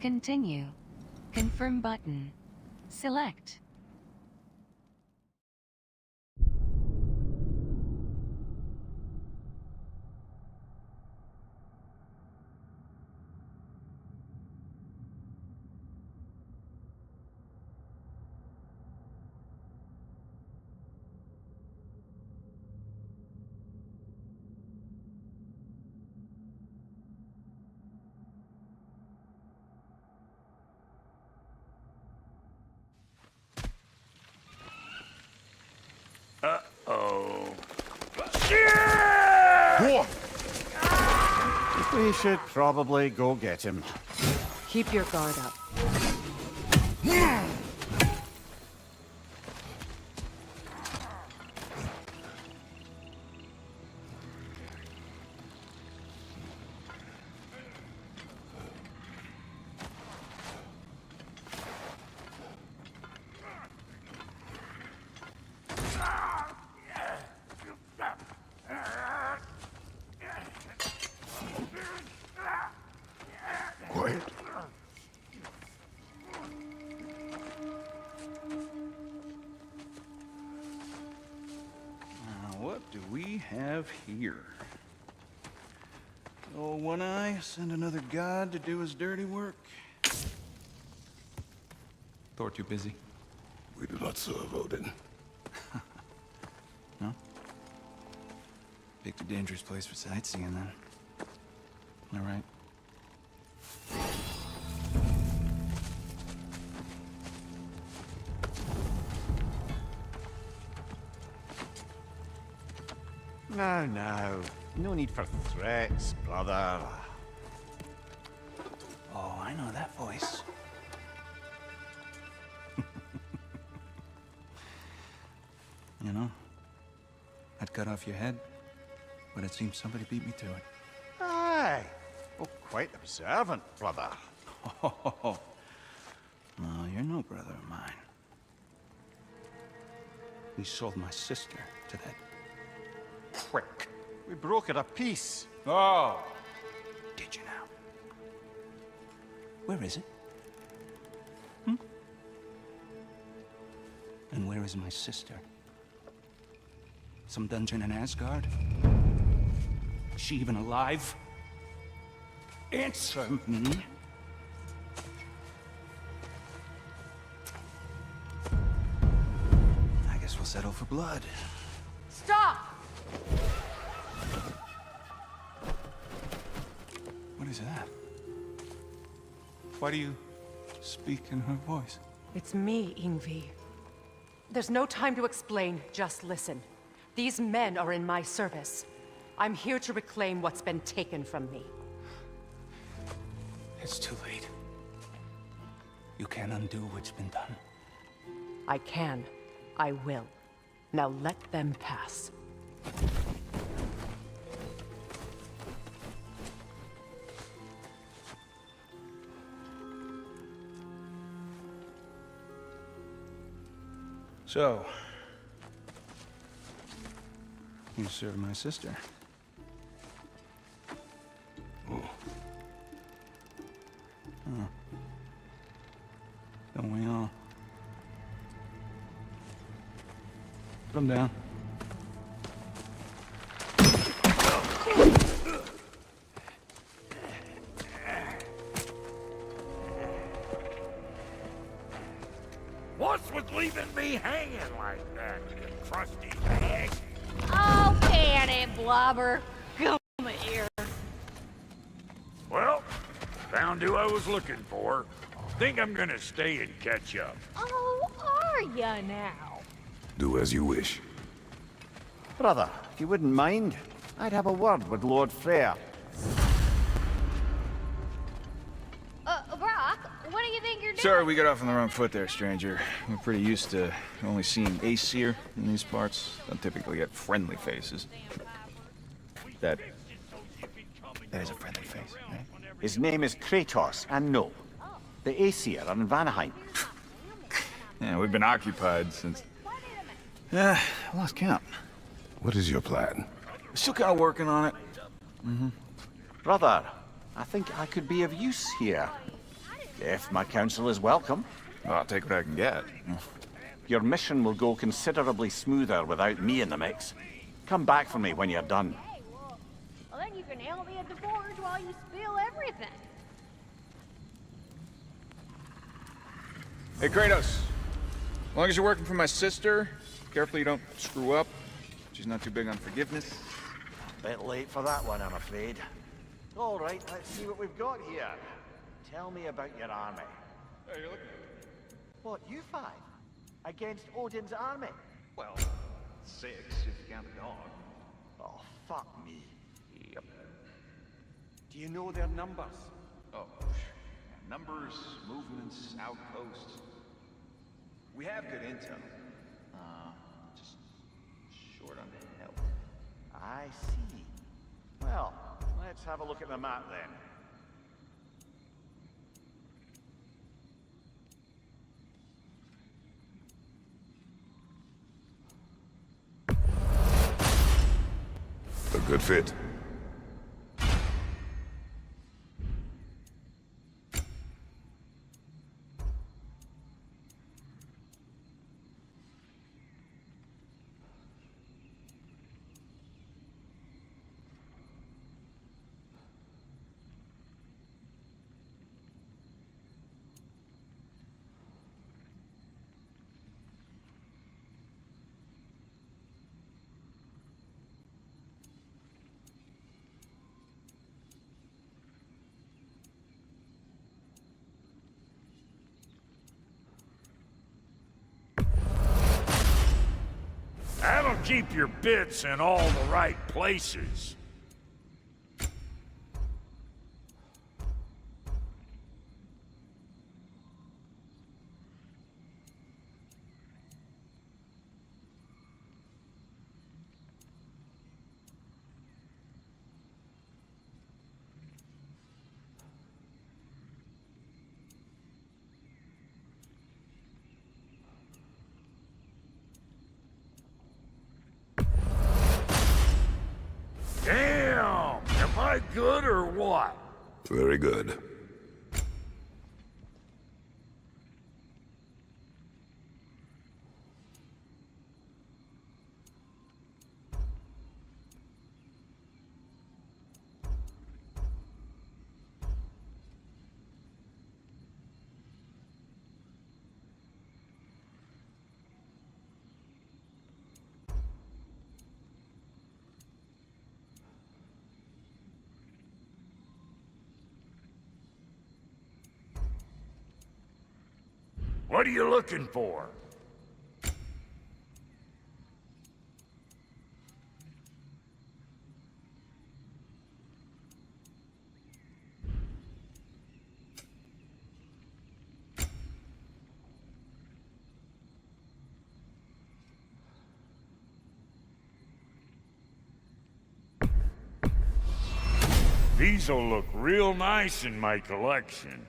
Continue. Confirm button. Select. Uh-oh. We should probably go get him. Keep your guard up. Quiet. Now, what do we have here? Oh, One Eye, send another god to do his dirty work. Thor too busy? We do not serve Odin. No? Picked a dangerous place for sightseeing, then. All right. Now. No need for threats, brother. Oh, I know that voice. You know, I'd cut off your head, but it seems somebody beat me to it. Aye. Oh, quite observant, brother. Oh, no, you're no brother of mine. We sold my sister to that prick. We broke it a piece. Oh! Did you now? Where is it? And where is my sister? Some dungeon in Asgard? Is she even alive? Answer me! I guess we'll settle for blood. Stop! What is that? Why do you speak in her voice? It's me, Ingvi. There's no time to explain, just listen. These men are in my service. I'm here to reclaim what's been taken from me. It's too late. You can't undo what's been done. I can. I will. Now let them pass. So, you serve my sister. Oh, Don't we all? Put him down. What's with leaving me hanging like that, you crusty bag? Oh, can it, Blobber? Come here. Well, found who I was looking for. Think I'm gonna stay and catch up. Oh, are ya now? do as you wish. Brother, if you wouldn't mind, I'd have a word with Lord Freyr. Brock, what do you think you're doing? Sorry, we got off on the wrong foot there, stranger. We're pretty used to only seeing Aesir in these parts. Don't typically get friendly faces. That is a friendly face, right? His name is Kratos, and no, the Aesir are in Vanaheim. Yeah, we've been occupied since... I lost count. What is your plan? We're still kind of working on it. Brother, I think I could be of use here. If my counsel is welcome, Well, I'll take what I can get. your mission will go considerably smoother without me in the mix. Come back for me when you're done. Hey, well, then you can help me at the forge while you spill everything. Hey, Kratos. As long as you're working for my sister, careful you don't screw up. She's not too big on forgiveness. Bit late for that one, I'm afraid. All right, let's see what we've got here. Tell me about your army. Hey, you're looking. What, you five? Against Odin's army? Well, 6 if you count the dog. Oh, fuck me. Yep. Do you know their numbers? Oh, numbers, movements, outposts. We have good intel. Just short on help. I see. Well, let's have a look at the map then. A good fit. That'll keep your bits in all the right places. Damn! Am I good or what? Very good. What are you looking for? These'll look real nice in my collection.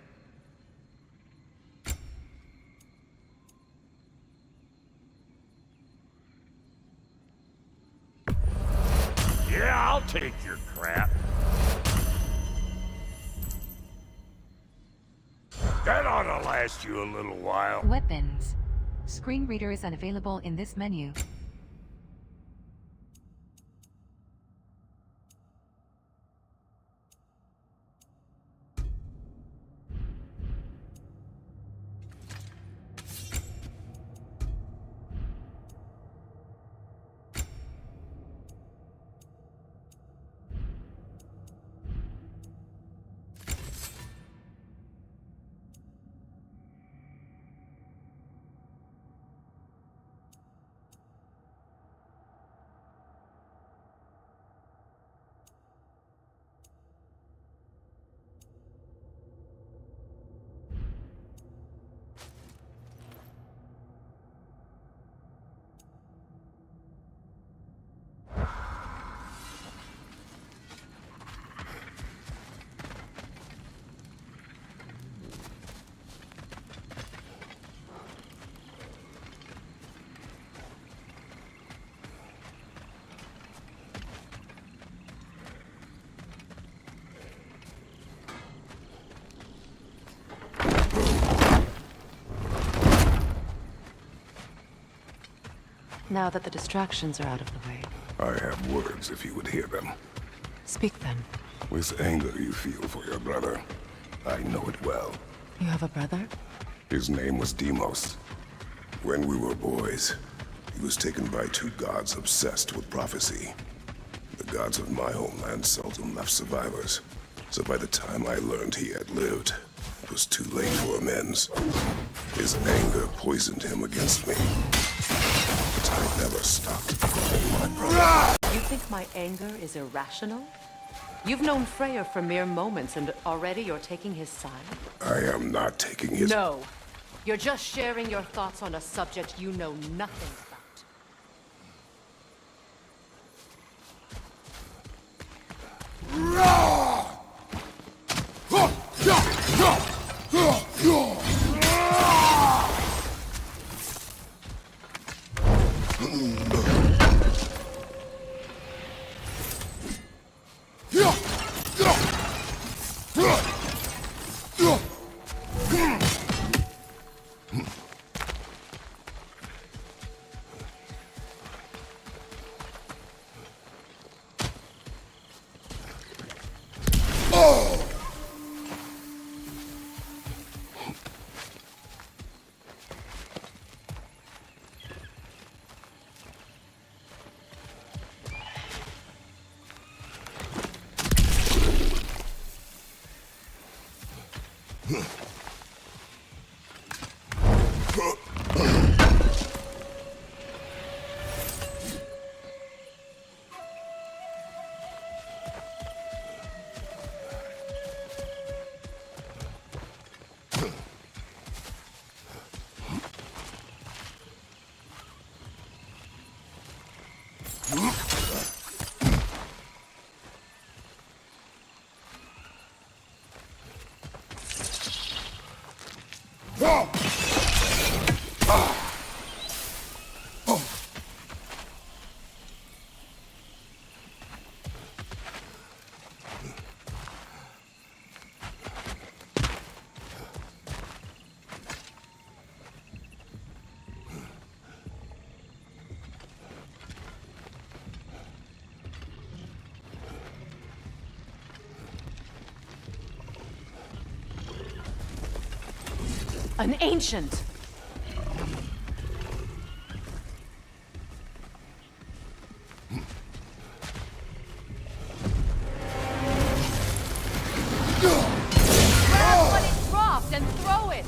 Yeah, I'll take your crap. That ought to last you a little while. Weapons. Screen reader is unavailable in this menu. Now that the distractions are out of the way. I have words if you would hear them. Speak then. With anger you feel for your brother, I know it well. You have a brother? His name was Deimos. When we were boys, he was taken by two gods obsessed with prophecy. The gods of my homeland seldom left survivors, so by the time I learned he had lived, it was too late for amends. His anger poisoned him against me. But I never stopped calling my brother. You think my anger is irrational? You've known Freyr for mere moments, and already you're taking his side? I am not taking his... No. You're just sharing your thoughts on a subject you know nothing An ancient! Grab what it dropped and throw it!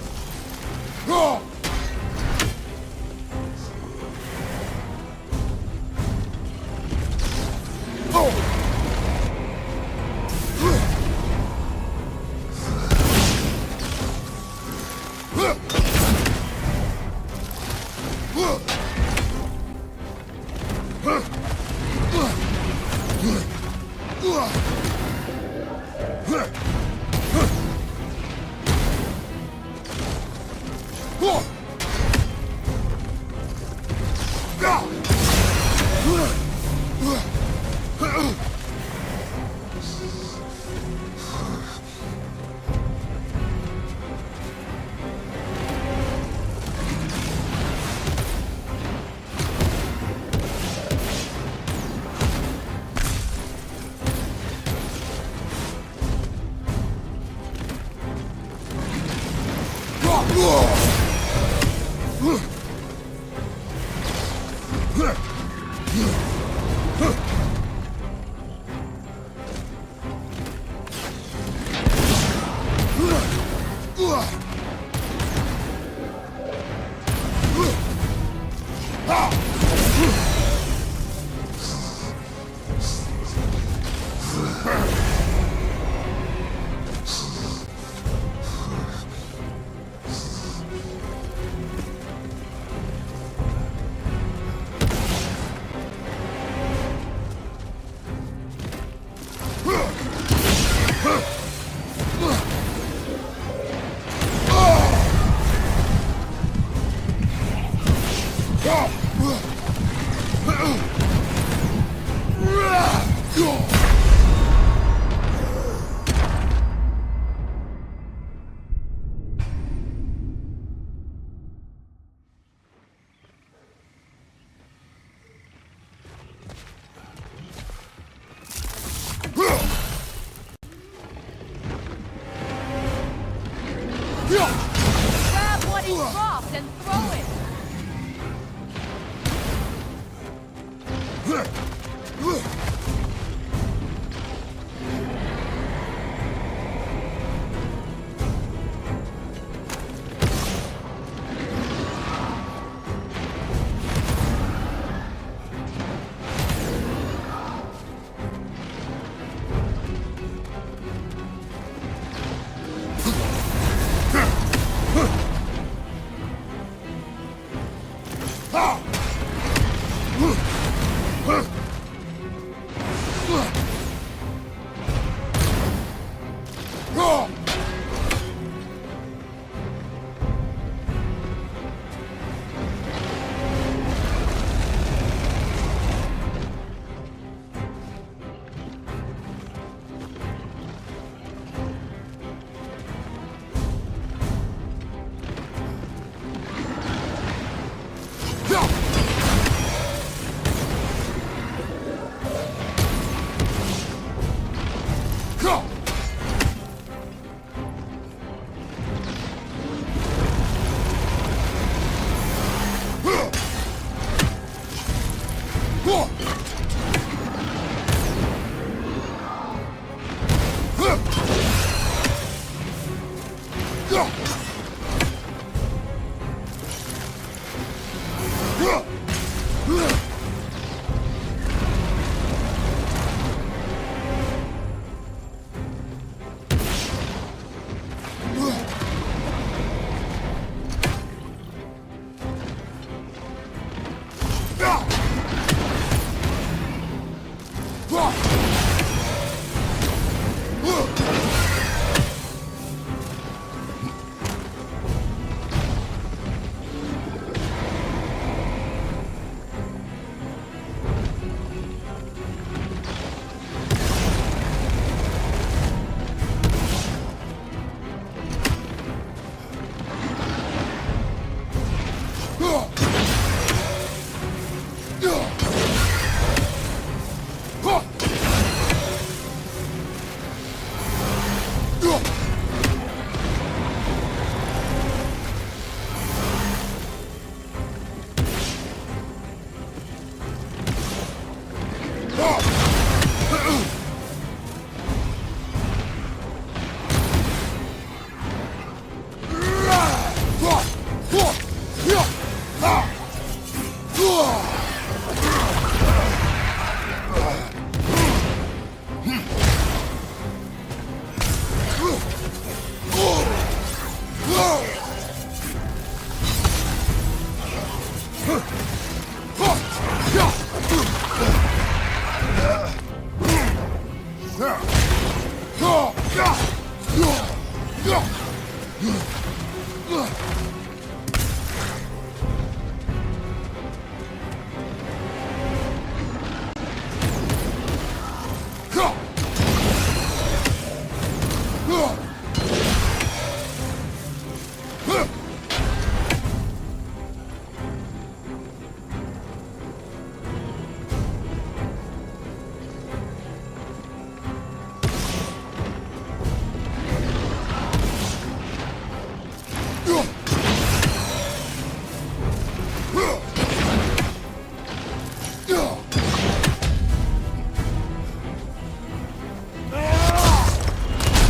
Grab what he dropped and throw it!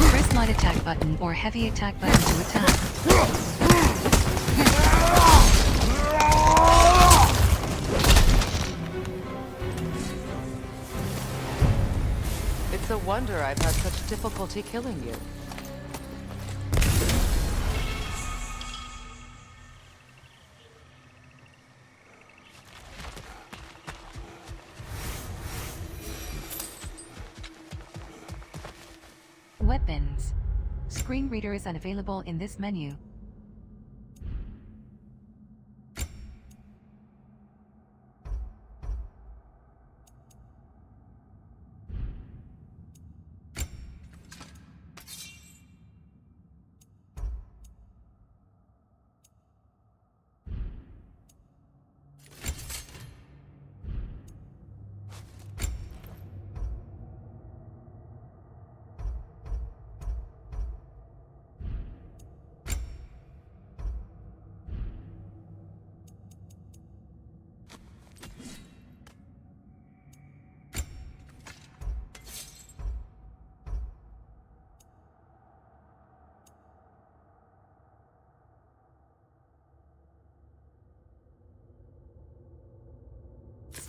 Press light attack button or heavy attack button to attack. It's a wonder I've had such difficulty killing you. Weapons. Screen reader is unavailable in this menu.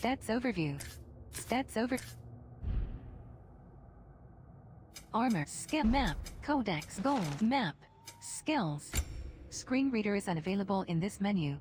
Stats overview. Stats over. Armor. Skill. Map. Codex. Gold. Map. Skills. Screen reader is unavailable in this menu.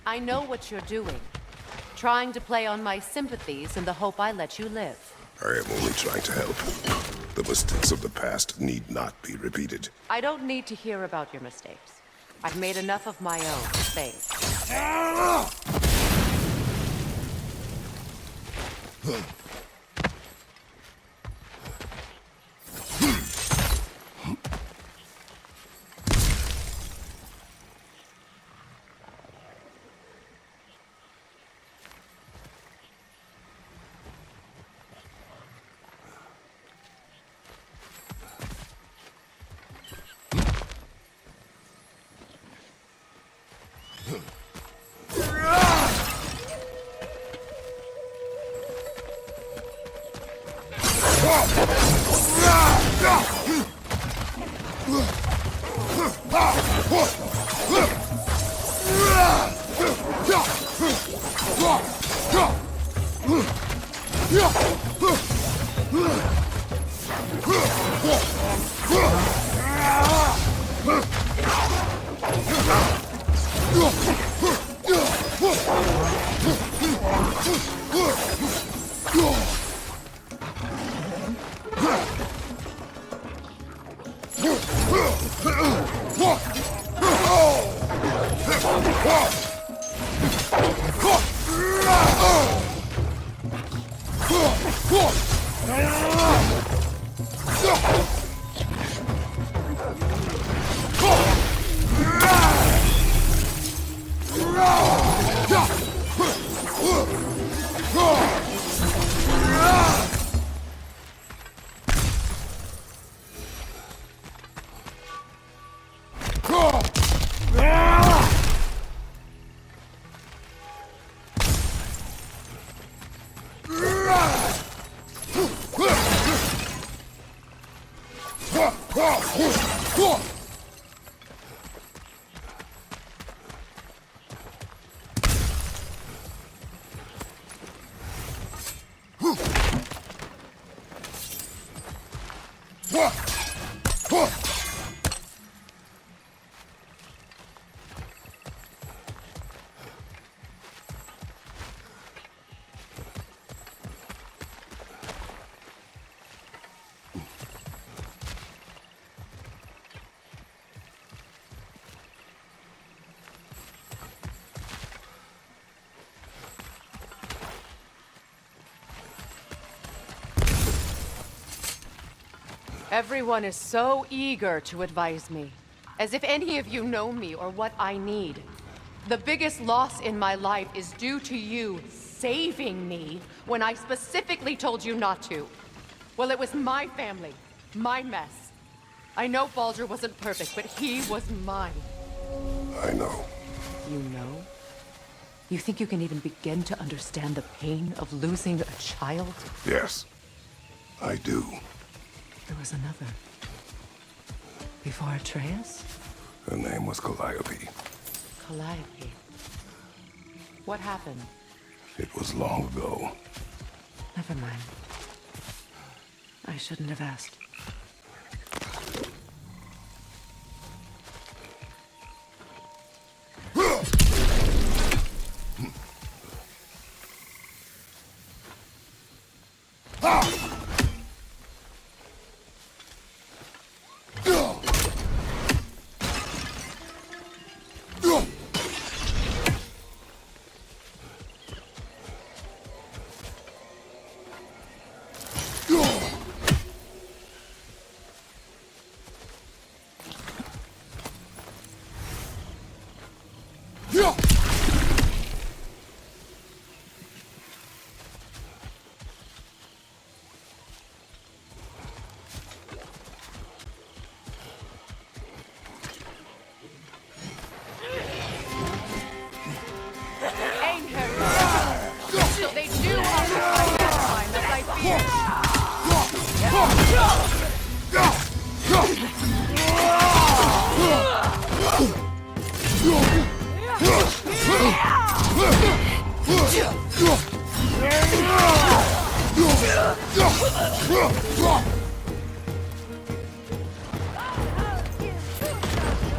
I know what you're doing. Trying to play on my sympathies in the hope I let you live. I am only trying to help. The mistakes of the past need not be repeated. I don't need to hear about your mistakes. I've made enough of my own, thanks. Everyone is so eager to advise me, as if any of you know me or what I need. The biggest loss in my life is due to you saving me when I specifically told you not to. Well, it was my family, my mess. I know Baldur wasn't perfect, but he was mine. I know. You know? You think you can even begin to understand the pain of losing a child? Yes, I do. There was another. Before Atreus? Her name was Calliope. Calliope. What happened? It was long ago. Never mind. I shouldn't have asked. So they do occupy that time, as I feared.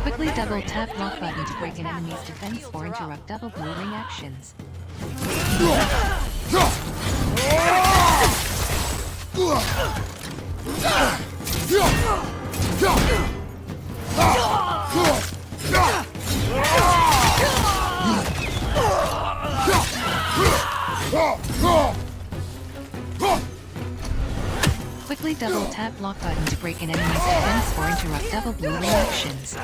Quickly double tap block button to break an enemy's defense or interrupt double blue ring actions. Quickly double tap block button to break an enemy's defense or interrupt double blue ring actions.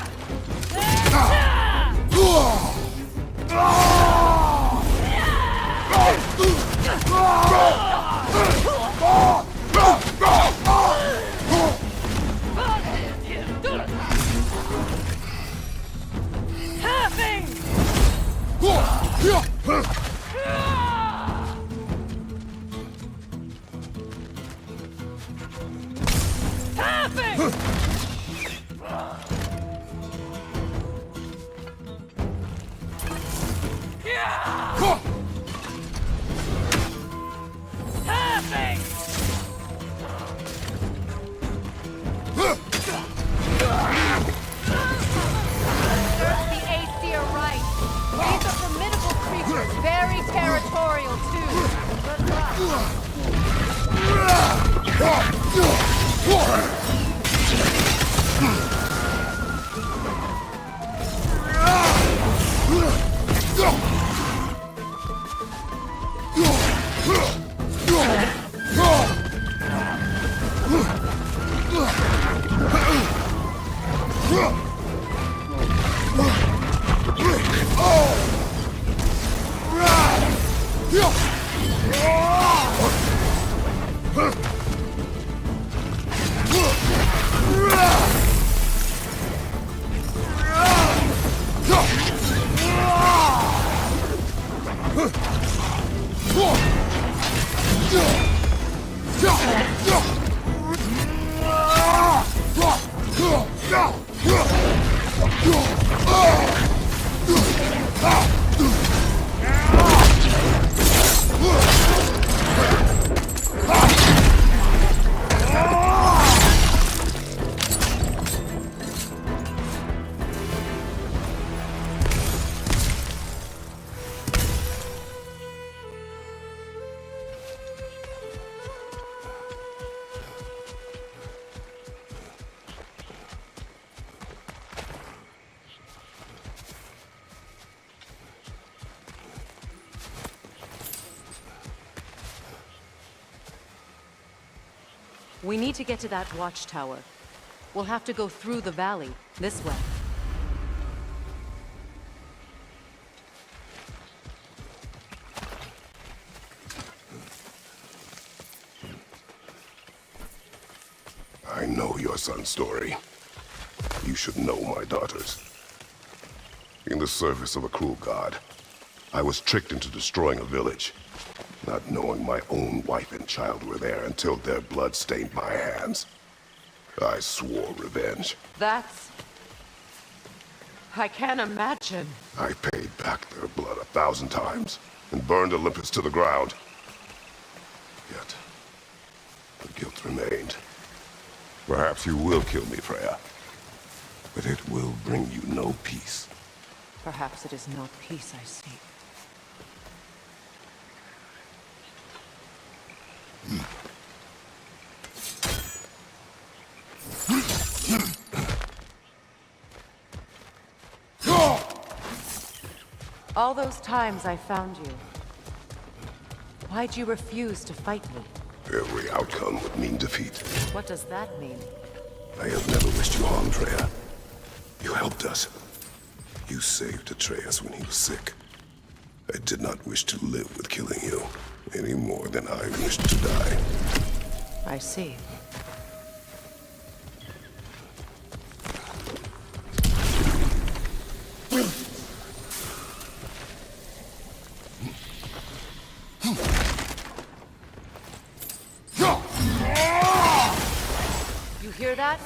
Serves the Aesir right. These are formidable creatures, very territorial too. Good luck. We need to get to that watchtower. We'll have to go through the valley, this way. I know your son's story. should know my daughters. In the service of a cruel god, I was tricked into destroying a village, not knowing my own wife and child were there until their blood stained my hands. I swore revenge. That's... I can't imagine. I paid back their blood 1,000 times and burned Olympus to the ground. Yet, the guilt remained. Perhaps you will kill me, Freya, but it will bring you no peace. Perhaps it is not peace I seek. All those times I found you, why'd you refuse to fight me? Every outcome would mean defeat. What does that mean? I have never wished you harm, Freya. You helped us. You saved Atreus when he was sick. I did not wish to live with killing you, any more than I wished to die. I see. You hear that?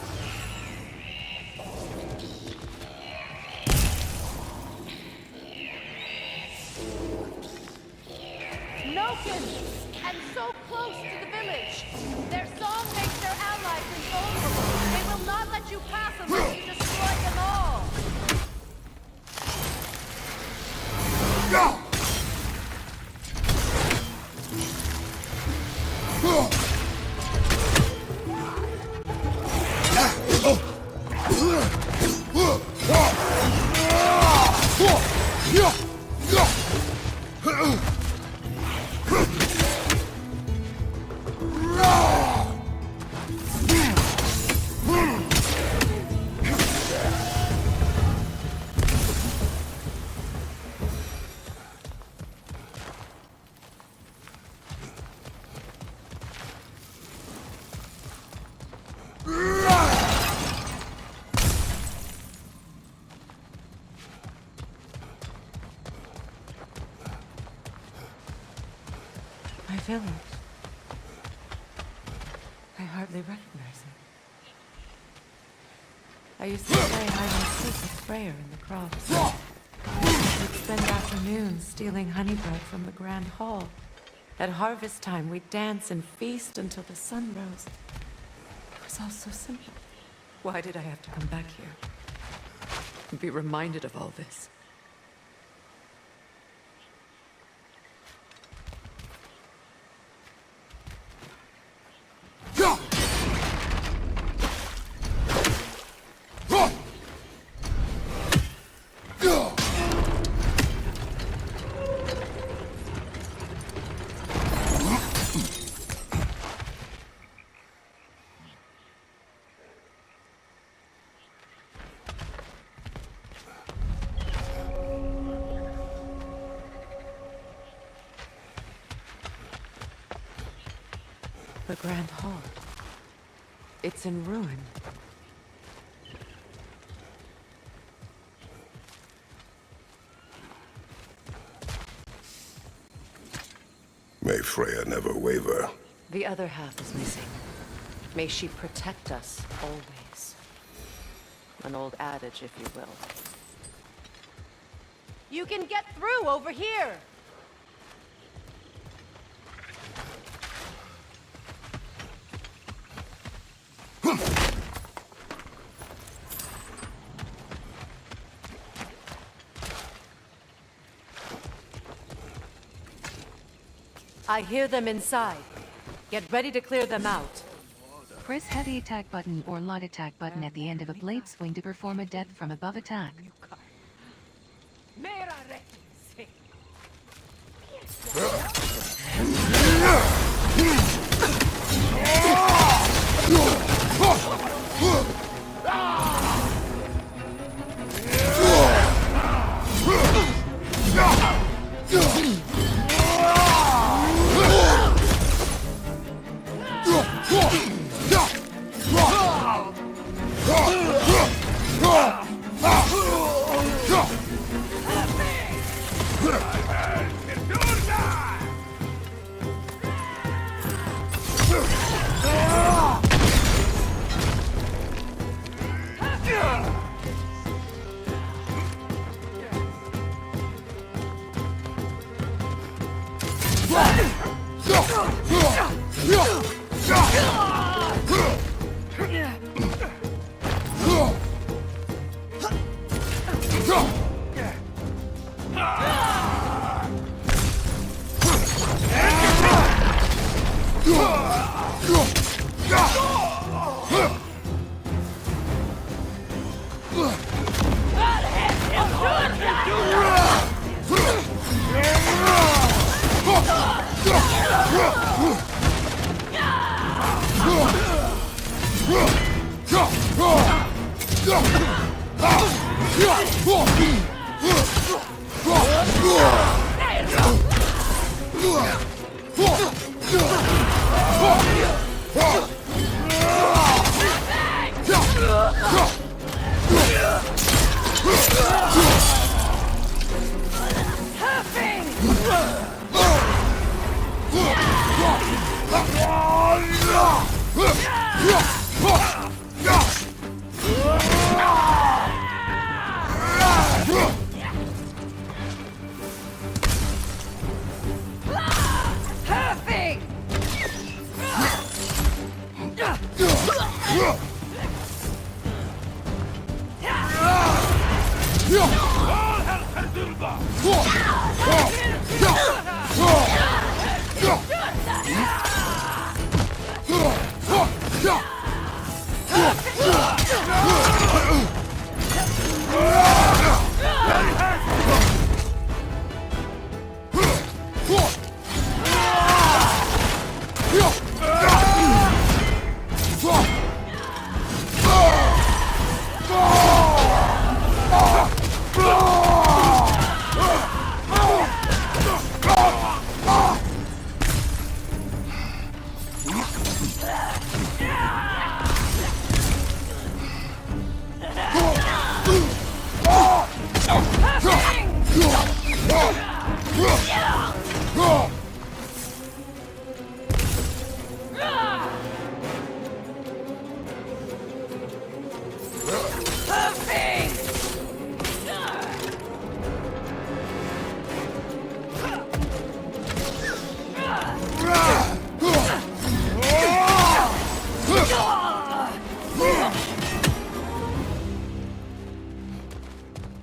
Noken! And so close to the village! Their song makes their allies invulnerable! They will not let you pass unless you destroy them all! My village. I hardly recognize it. I used to play hide and seek with Freyr in the crops. We'd spend afternoons stealing honey bread from the Grand Hall. At harvest time, we'd dance and feast until the sun rose. It was all so simple. Why did I have to come back here? And be reminded of all this? The Grand Hall. It's in ruin. May Freya never waver. The other half is missing. May she protect us always. An old adage, if you will. You can get through over here! I hear them inside. Get ready to clear them out. Press heavy attack button or light attack button at the end of a blade swing to perform a death from above attack.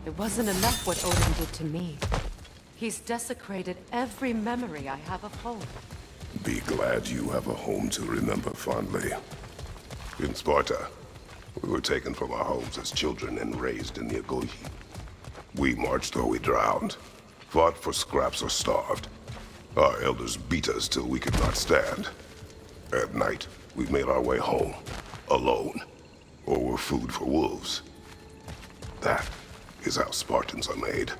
It wasn't enough what Odin did to me. He's desecrated every memory I have of home. Be glad you have a home to remember fondly. In Sparta, we were taken from our homes as children and raised in the Agoi. We marched or we drowned, fought for scraps or starved. Our elders beat us till we could not stand. At night, we made our way home, alone, or were food for wolves. That is how Spartans are made.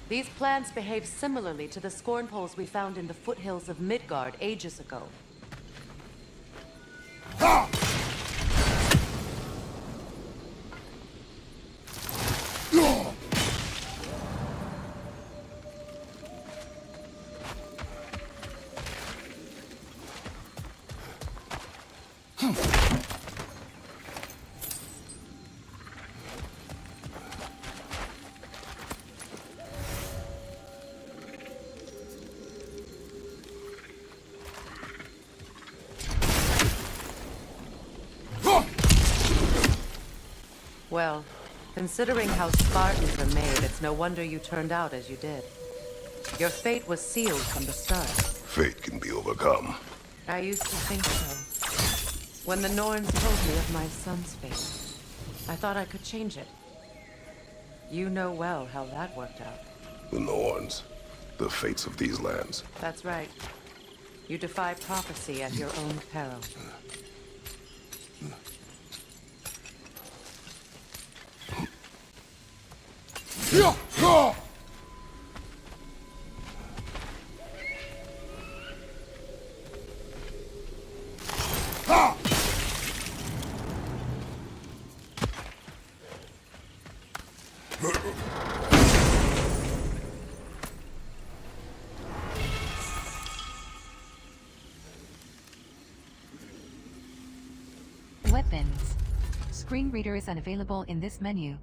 These plants behave similarly to the scorn poles we found in the foothills of Midgard ages ago. Well, considering how Spartans are made, it's no wonder you turned out as you did. Your fate was sealed from the start. Fate can be overcome. I used to think so. When the Norns told me of my son's fate, I thought I could change it. You know well how that worked out. The Norns. The fates of these lands. That's right. You defy prophecy at your own peril. Weapons. Screen reader is unavailable in this menu.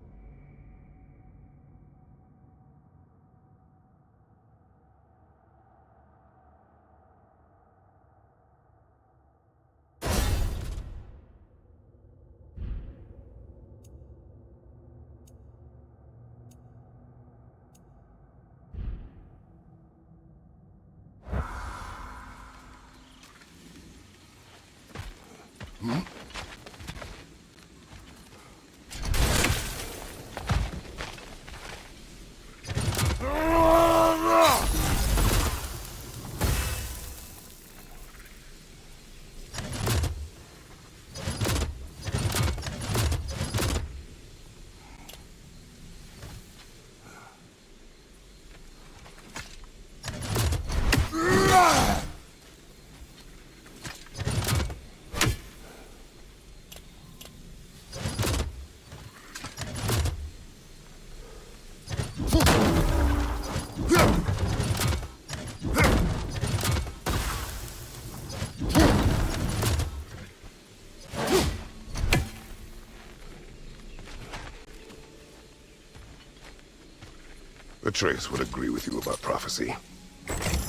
Atreus would agree with you about prophecy.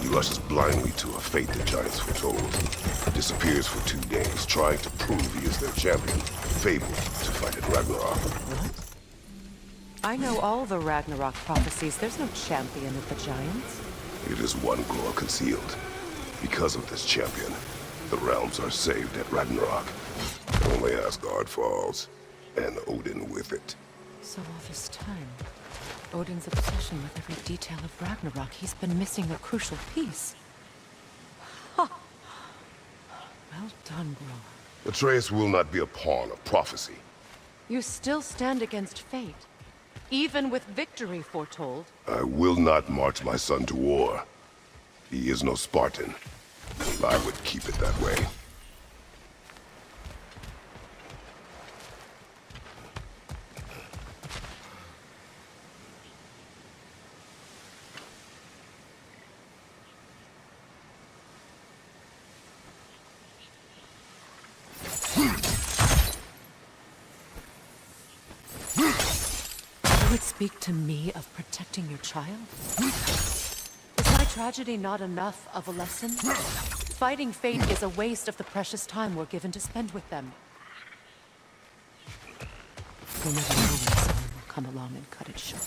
He rushes blindly to a fate the Giants foretold. Disappears for 2 days, trying to prove he is their champion, fabled to fight at Ragnarok. What? I know all the Ragnarok prophecies. There's no champion of the Giants. It is one glow concealed. Because of this champion, the realms are saved at Ragnarok. Only Asgard falls, and Odin with it. So all this time, Odin's obsession with every detail of Ragnarok, he's been missing a crucial piece. Ha! Well done, Groa. Atreus will not be a pawn of prophecy. You still stand against fate, even with victory foretold. I will not march my son to war. He is no Spartan. I would keep it that way. You would speak to me of protecting your child? Is my tragedy not enough of a lesson? Fighting fate is a waste of the precious time we're given to spend with them. You'll never know when someone will come along and cut it short.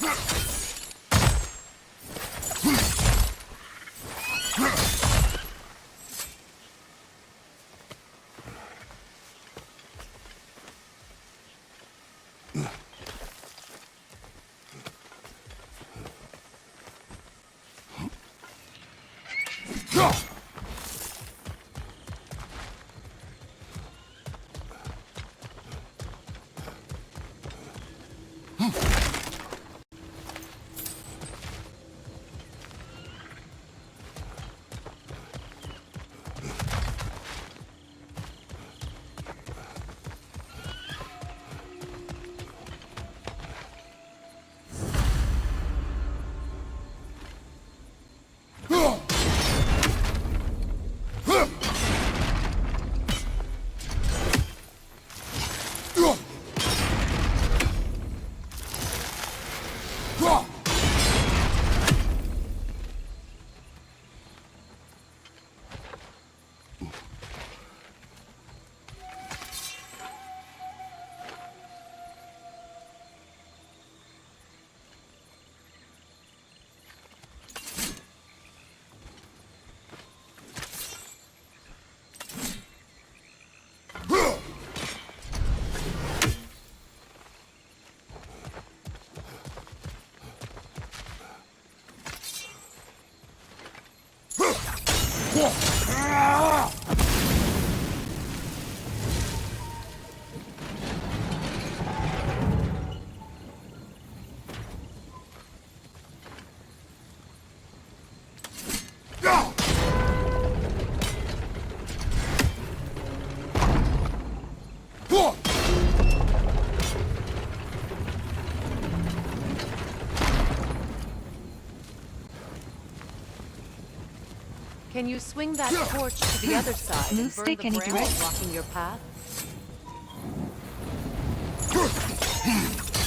Can you swing that torch to the other side and burn Stick the any branch direction. blocking your path?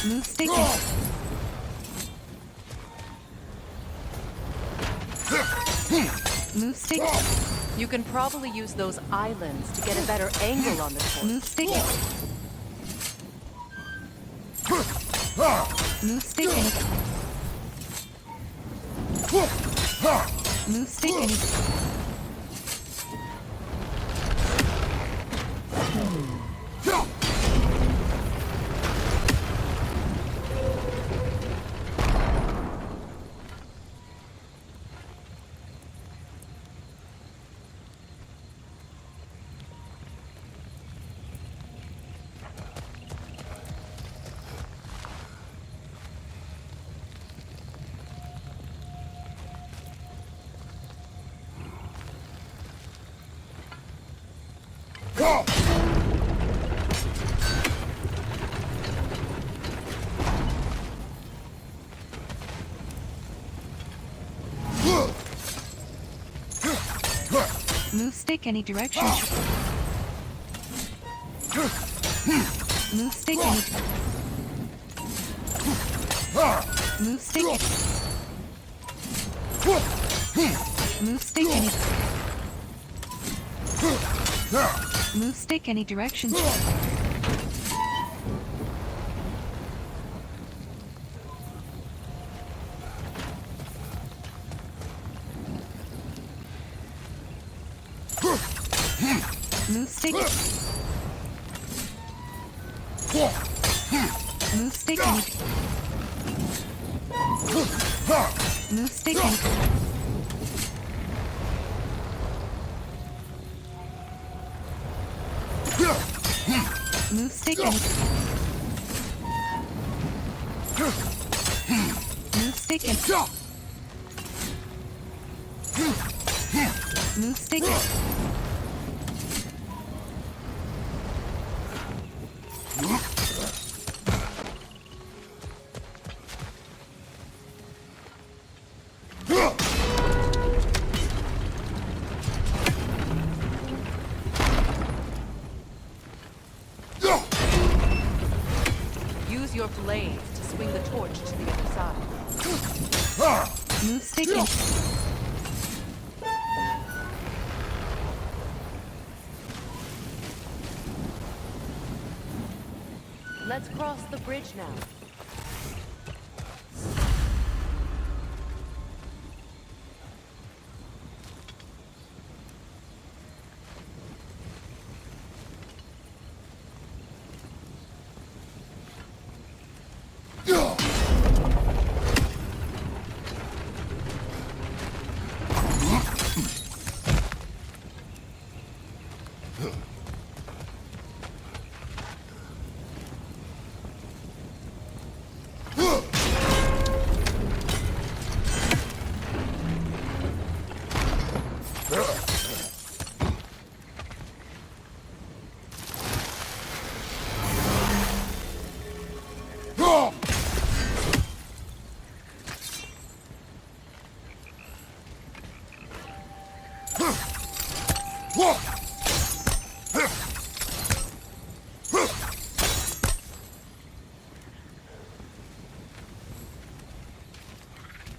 Move stick and... Move stick. You can probably use those islands to get a better angle on the torch. Move stick. Move stick and... Move stick and... Move stick any direction. Move stick any... Move stick any... Move stick any... Move stick any direction. Move stick. Move stick and... Move stick and... Move stick and... Move stick and... Move stick and... Use your blades to swing the torch to the other side. Move stick and... Let's cross the bridge now.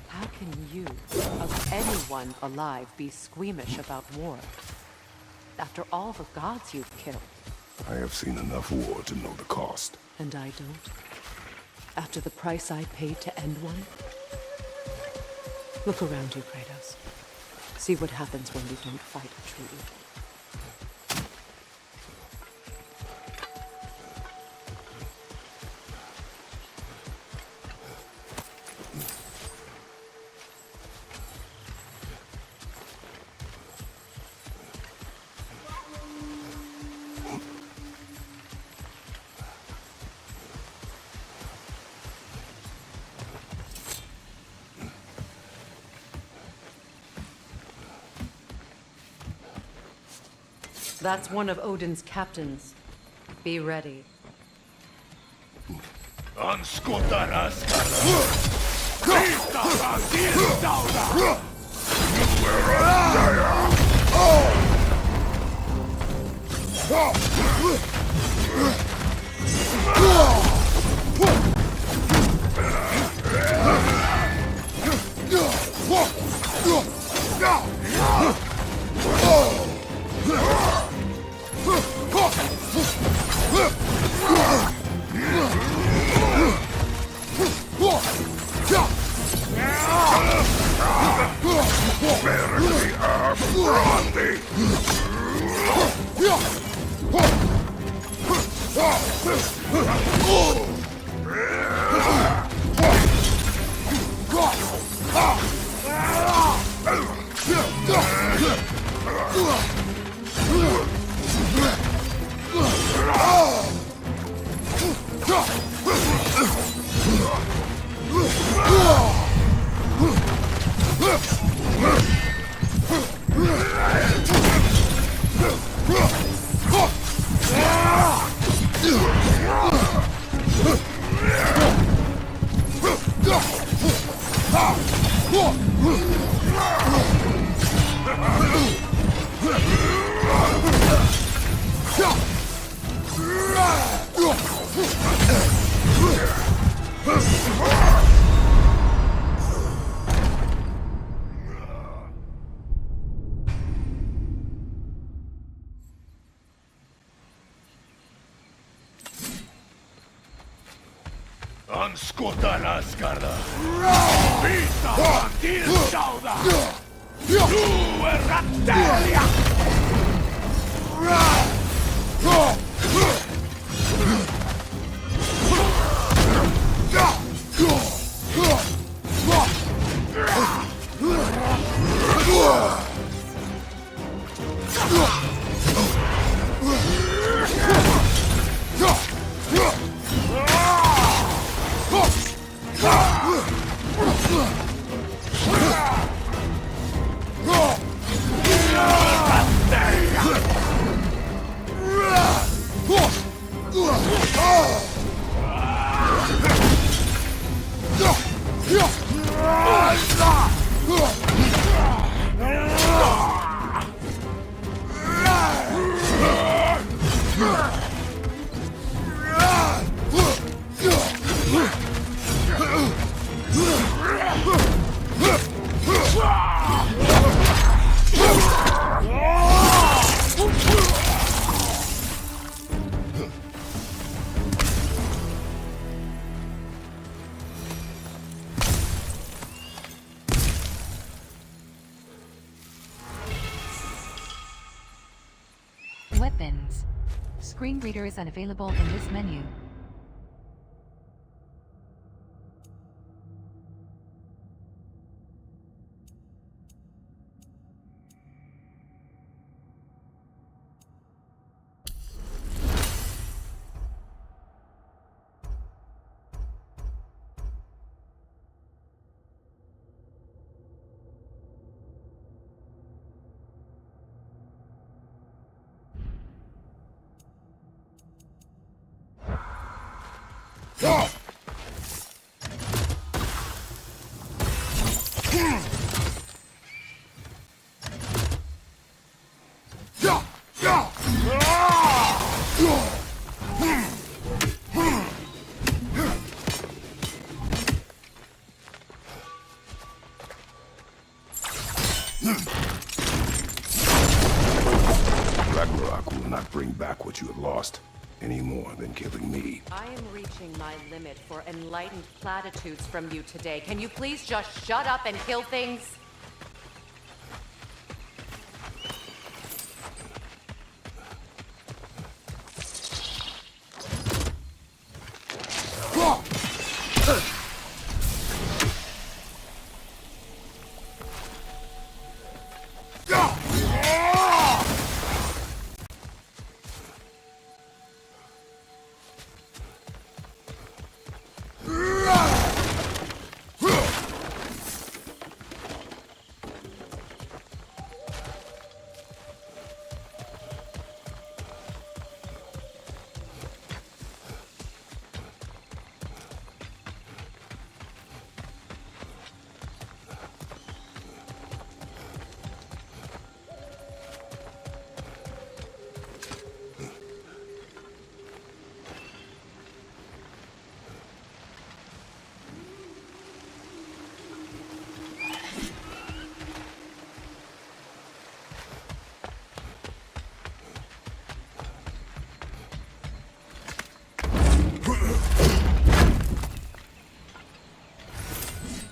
How can you, of anyone alive, be squeamish about war? After all the gods you've killed. I have seen enough war to know the cost. And I don't? After the price I paid to end one? Look around you, Kratos. See what happens when we don't fight truly. That's one of Odin's captains. Be ready. Weapons. Screen reader is unavailable in this menu. Ragnarok will not bring back what you have lost, any more than killing me. I am reaching my limit for enlightened platitudes from you today. Can you please just shut up and kill things?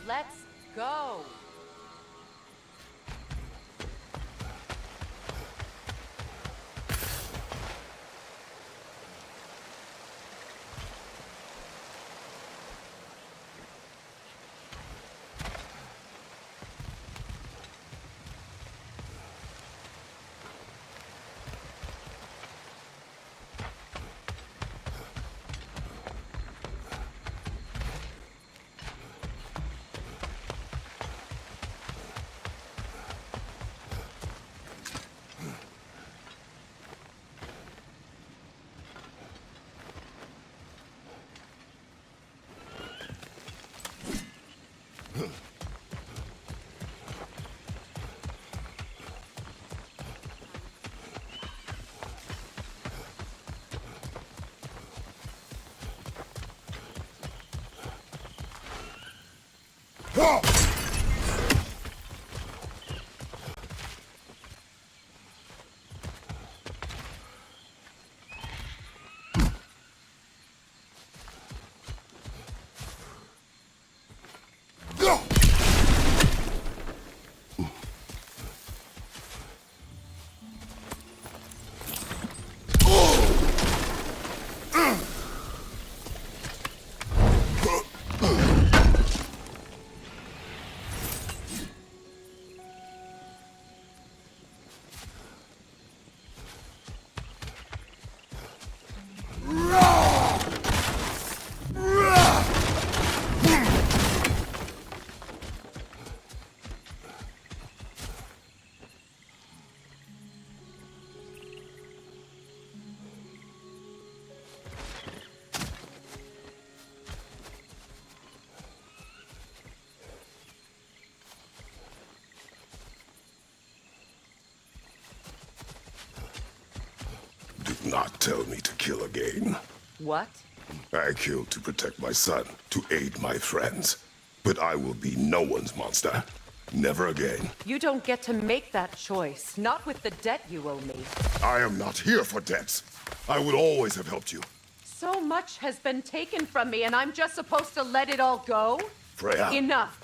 Let's go. Do not tell me to kill again. What? I killed to protect my son, to aid my friends. But I will be no one's monster. Never again. You don't get to make that choice. Not with the debt you owe me. I am not here for debts. I would always have helped you. So much has been taken from me, and I'm just supposed to let it all go? Freya. Enough.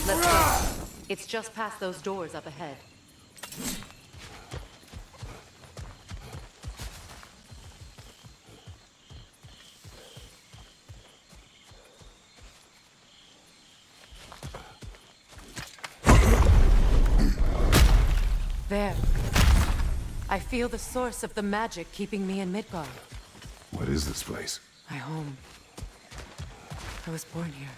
Let's go. It's just past those doors up ahead. There. I feel the source of the magic keeping me in Midgard. What is this place? My home. I was born here.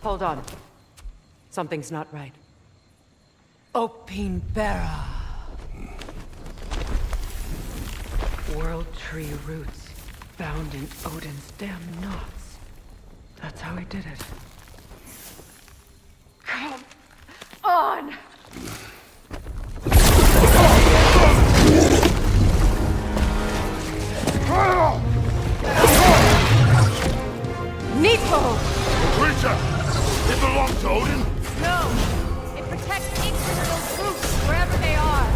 Hold on. Something's not right. Opinbera. World tree roots bound in Odin's damn knots. That's how he did it. Come on! Needful! Creature! It belongs to Odin? No! It protects ancient those roots wherever they are.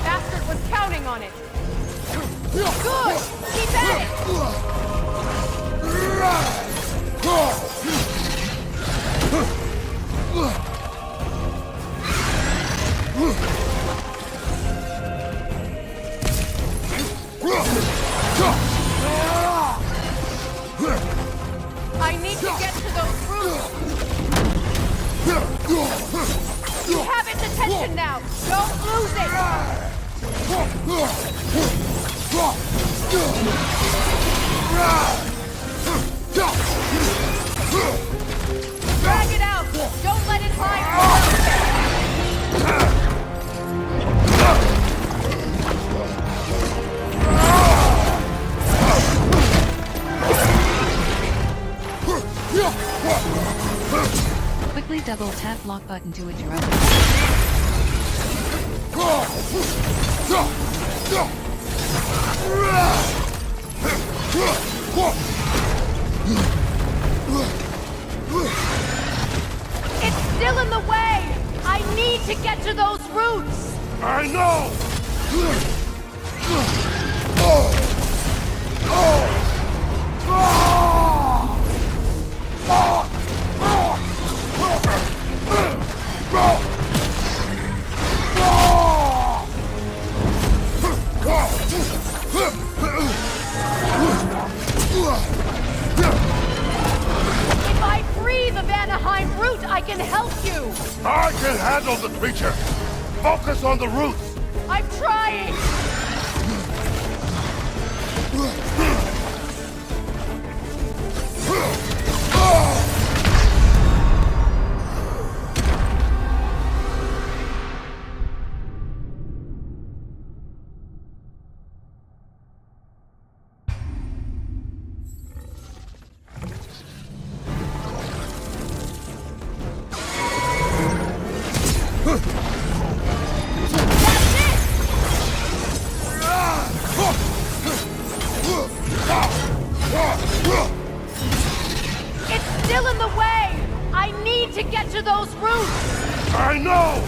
Bastard was counting on it. Good! Keep at it! Don't lose it! Drag it out! Don't let it hide! Quickly double tap block button to interrupt. It's still in the way! I need to get to those roots! I know! If I free the Vanaheim root, I can help you! I can handle the creature! Focus on the roots! I'm trying! It's still in the way! I need to get to those roots! I know!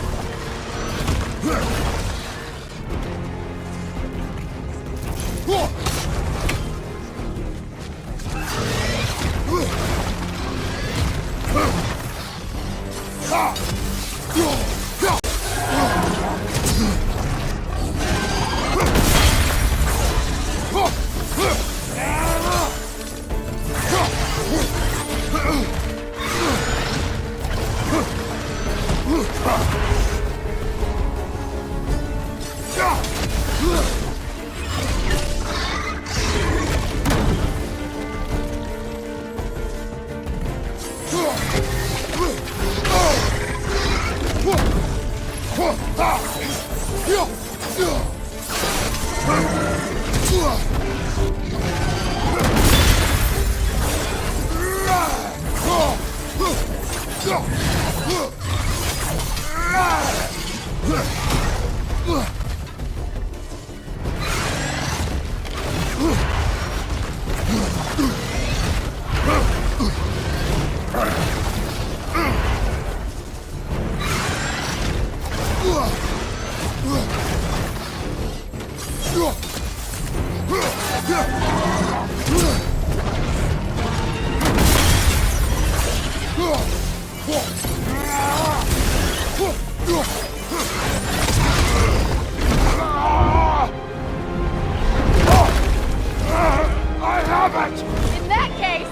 I have it! In that case,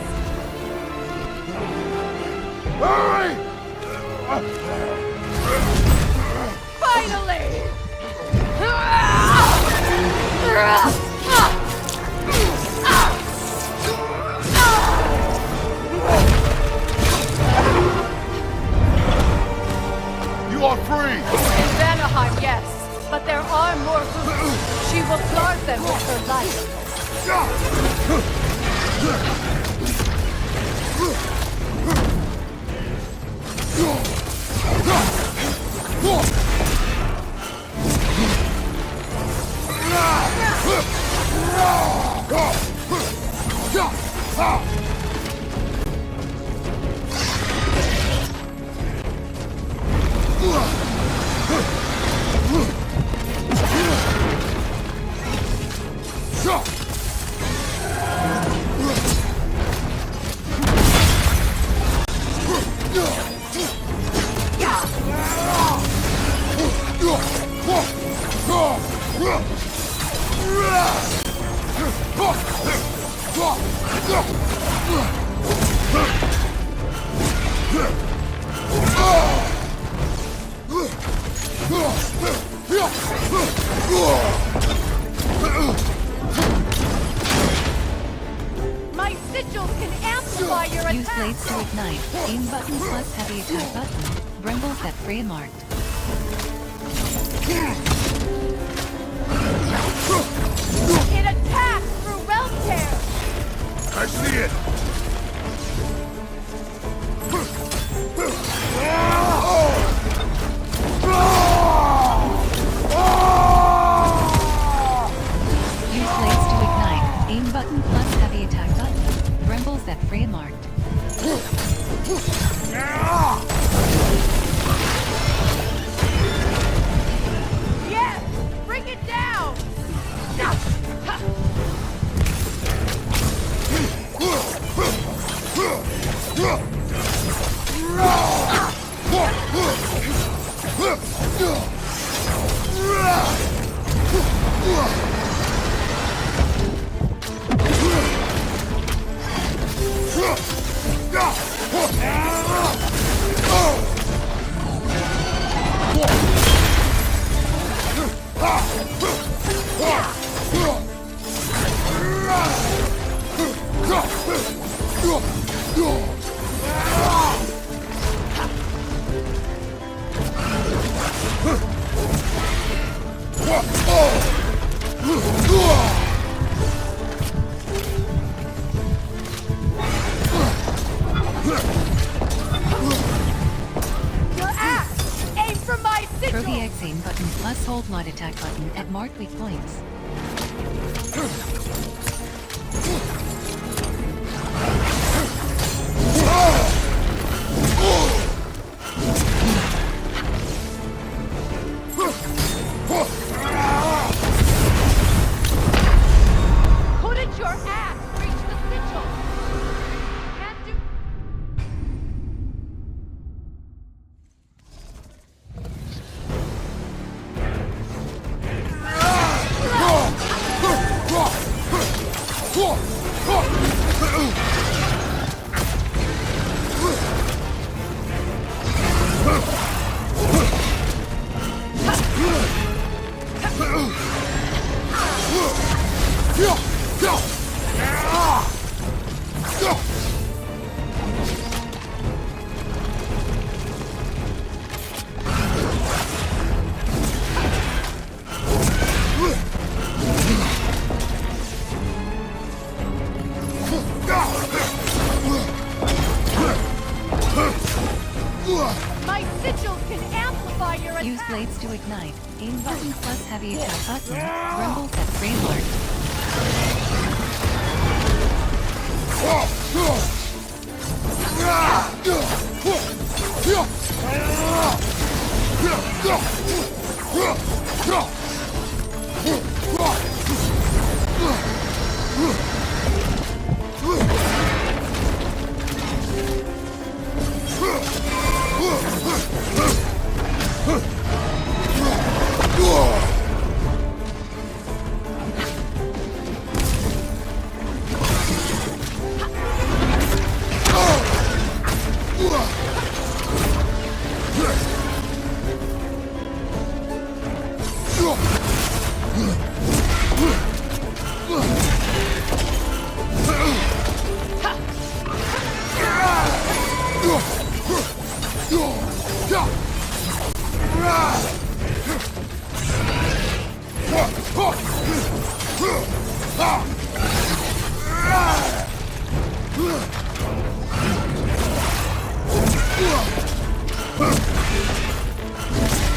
Hurry! finally! You are free! In Vanaheim, yes. But there are more roots. She will guard them with her life. My sigils can amplify your Use attack! blades to ignite. Aim button plus heavy attack button. Brimbles that frame marked. It attacks through realm tear! I see it! Use blades to ignite. Aim button plus heavy attack button. Brimbles that frame marked. Yes! Bring it down! Your axe! Aim for my Throw the sigil! X aim button plus hold light attack button at marked weak points. Couldn't your axe reach the sigil? Can't do... My sigils can amplify your attack! Use blades to ignite. Aim button plus heavy attack button. Brimbles that frame marked.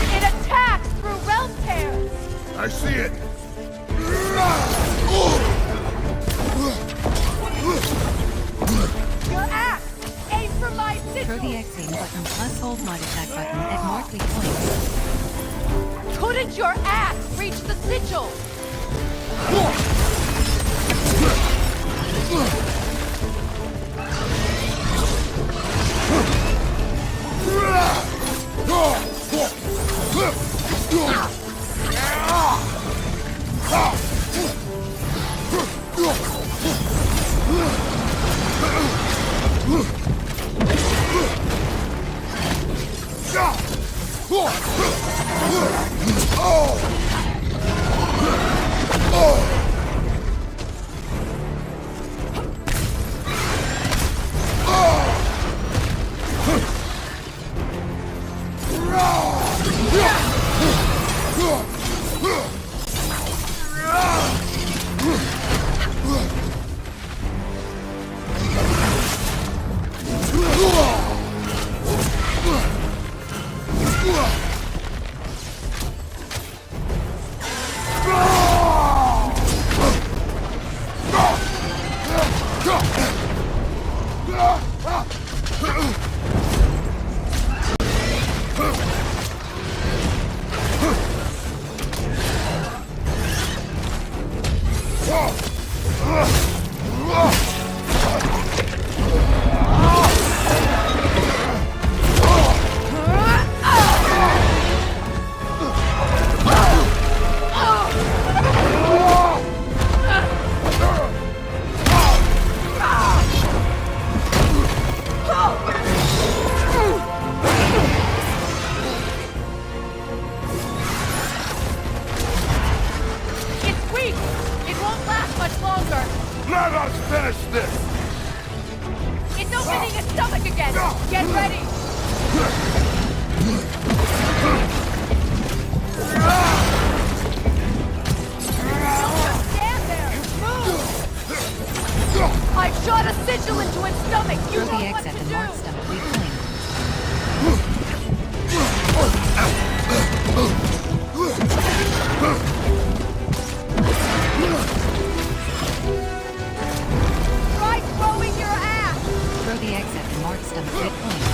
It attacks through realm tears! I see it! Your axe! Aim for my Throw the sigil! X aim button plus hold light attack button at marked weak points. Couldn't your axe reach the sigil? Let us finish this! It's opening its stomach again! Get ready! Just stand there! Move! I've shot a sigil into its stomach! You Throw know the what exit to and do! mark stomach reclaimed. Try throwing your ass! Throw the exit and mark stomach reclaimed.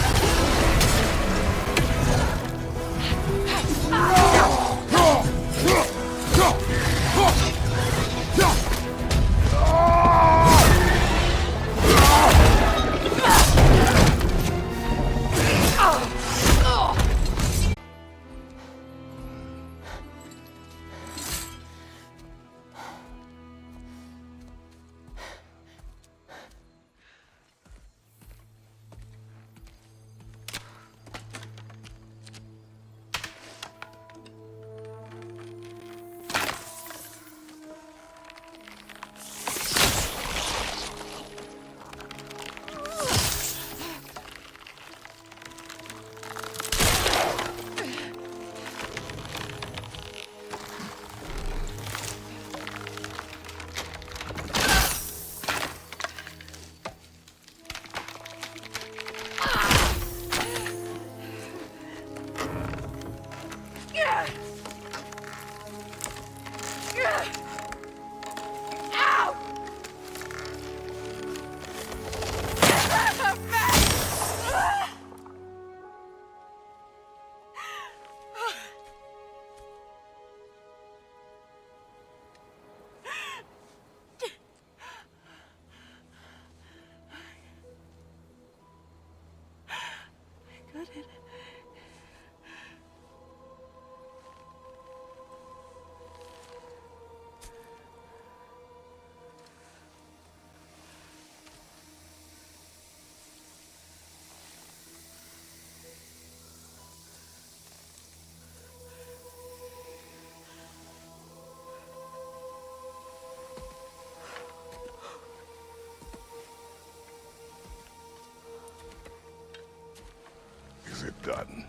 Is it done?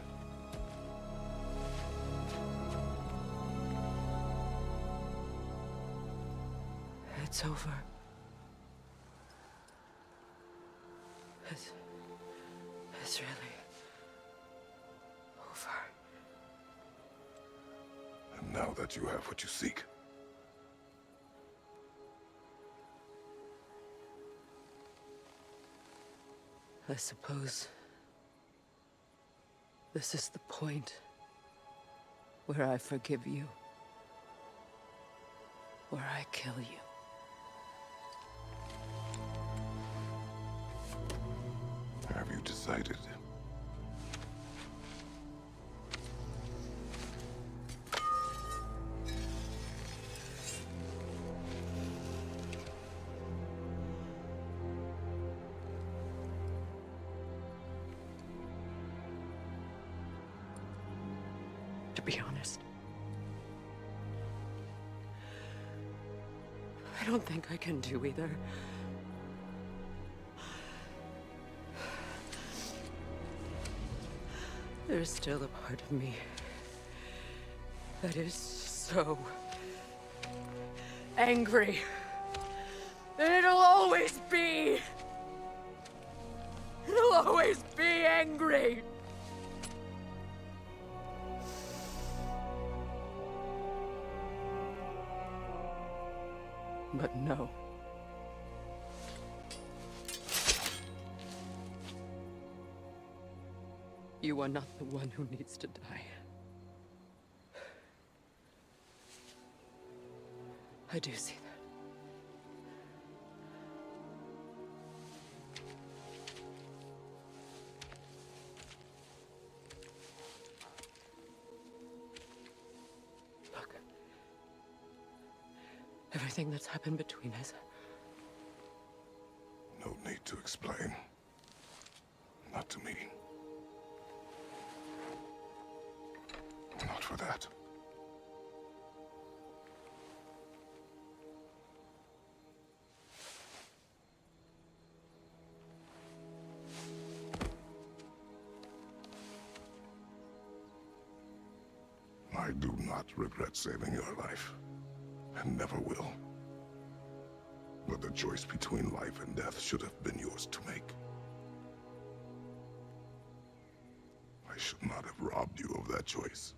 It's over. It's really over. And now that you have what you seek, I suppose this is the point where I forgive you, where I kill you. have you decided? To be honest, I don't think I can do either. There's still a part of me that is so angry. And it'll always be. It'll always be angry. But no. You are not the one who needs to die. I do see that. Look. Everything that's happened between us. No need to explain. Not to me. Not for that. I do not regret saving your life, and never will. But the choice between life and death should have been yours to make. I should not have robbed you of that choice.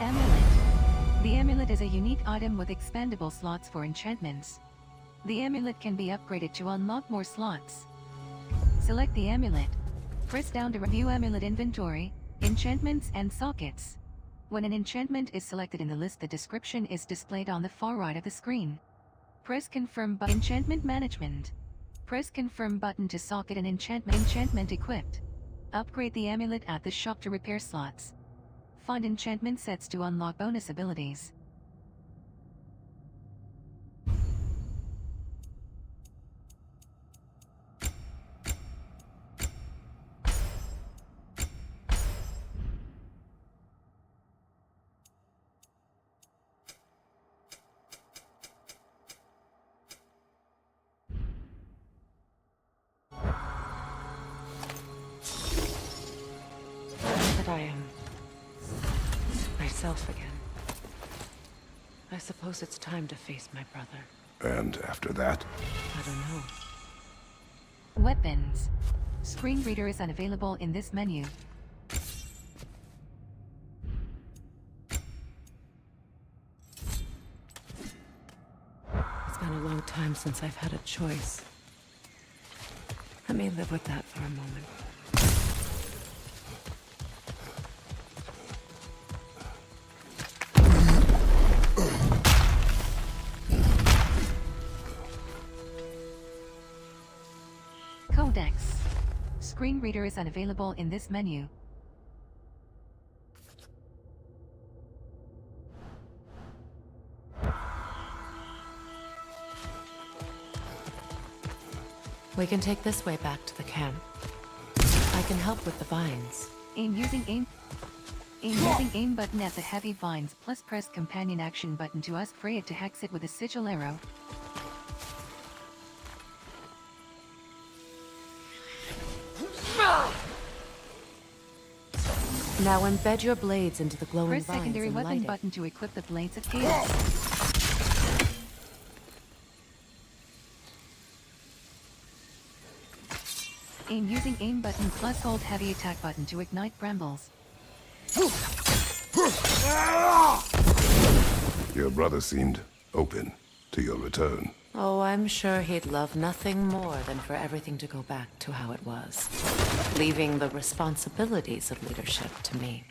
Amulet. The amulet is a unique item with expandable slots for enchantments. The amulet can be upgraded to unlock more slots. Select the amulet. Press down to review amulet inventory, enchantments and sockets. When an enchantment is selected in the list, the description is displayed on the far right of the screen. Press confirm button. Enchantment management. Press confirm button to socket an enchantment equipped. Upgrade the amulet at the shop to repair slots. Find enchantment sets to unlock bonus abilities. That I am myself again. I suppose it's time to face my brother. And after that? I don't know. Weapons. Screen reader is unavailable in this menu. It's been a long time since I've had a choice. Let me live with that for a moment. Codex. Screen reader is unavailable in this menu. We can take this way back to the camp. I can help with the vines. Aim using aim button at the heavy vines, plus press companion action button to ask Freya to hex it with a sigil arrow. Now embed your blades into the glowing Press vines secondary and weapon light it. button to equip the blades of chaos. Aim using aim button plus hold heavy attack button to ignite brambles. Your brother seemed open to your return. Oh, I'm sure he'd love nothing more than for everything to go back to how it was, leaving the responsibilities of leadership to me.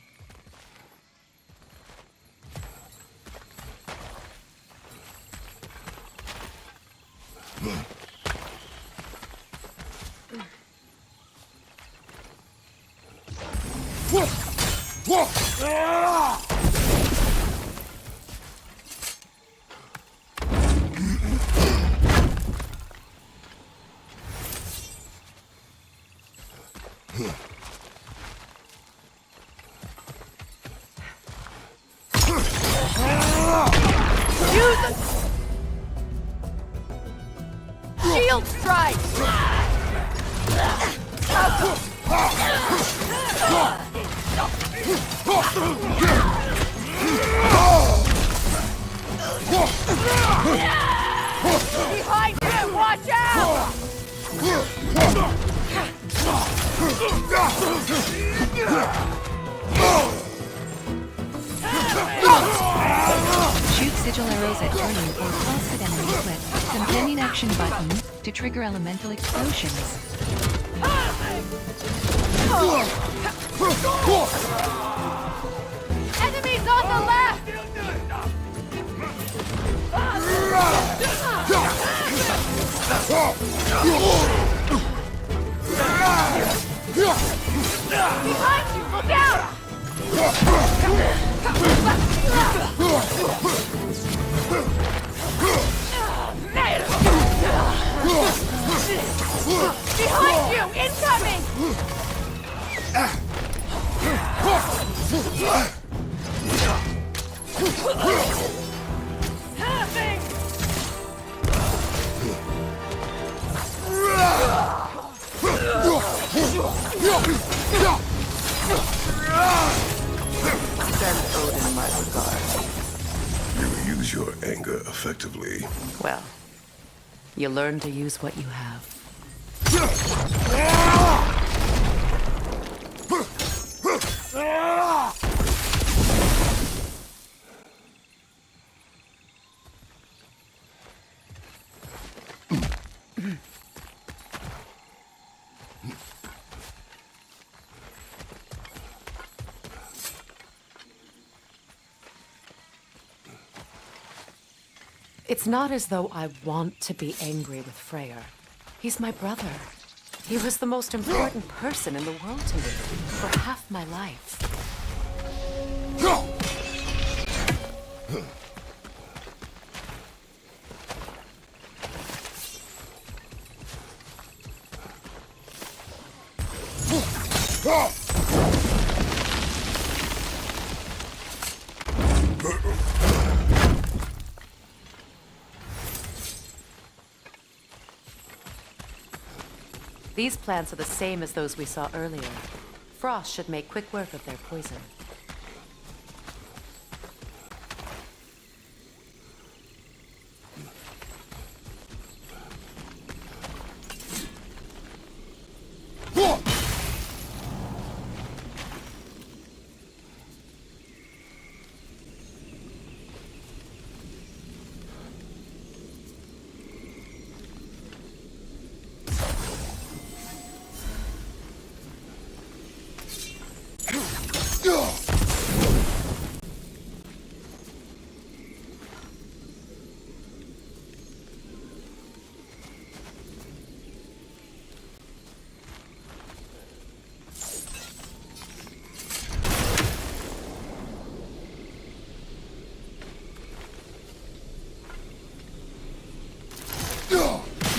Shield strike! Behind you! Watch out! Shoot sigil arrows at turning or cross at enemies with companion action button to trigger elemental explosions. Enemies on the left! Behind you! Look out! Behind you! Incoming! Send Odin my regards. You use your anger effectively. Well, you learn to use what you have. It's not as though I want to be angry with Freyr. He's my brother. He was the most important person in the world to me for half my life. These plants are the same as those we saw earlier. Frost should make quick work of their poison.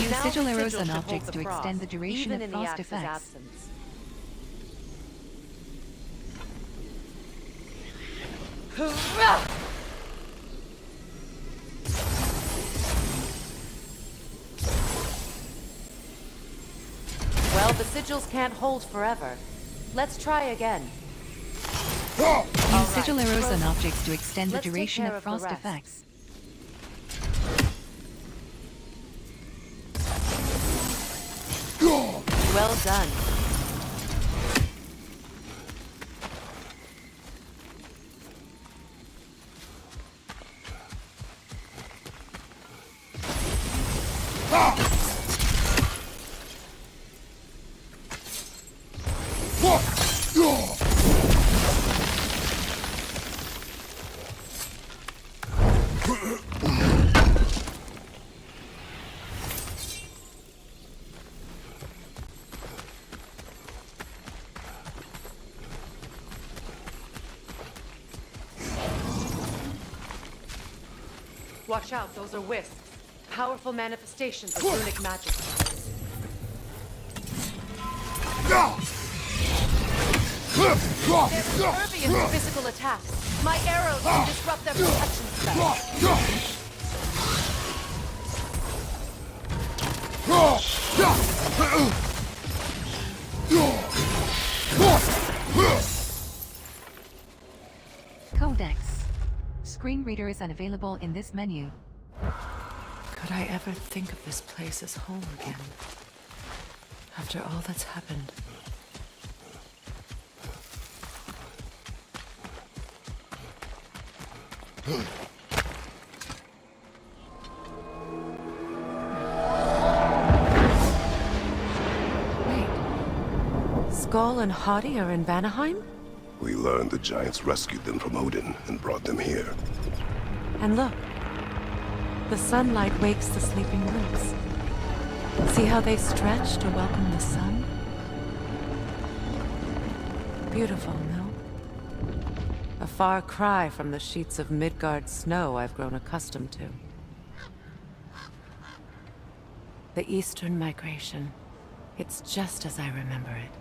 Use Now sigil the arrows sigil on should hold objects the to frost, extend the duration even of in the frost axe's effects. absence. Well, the sigils can't hold forever. Let's try again. Use sigil arrows on objects to extend the Let's take duration care of of the frost rest. effects. Well done. Watch out, those are wisps. Powerful manifestations of runic magic. They're impervious to physical attacks. My arrows can disrupt their protection spell. Codex. Screen reader is unavailable in this menu. Could I ever think of this place as home again? After all that's happened. Wait. Skull and Hadi are in Vanaheim? We learned the giants rescued them from Odin and brought them here. And look, The sunlight wakes the sleeping roots. See how they stretch to welcome the sun? Beautiful, no? A far cry from the sheets of Midgard snow I've grown accustomed to. The Eastern Migration. It's just as I remember it.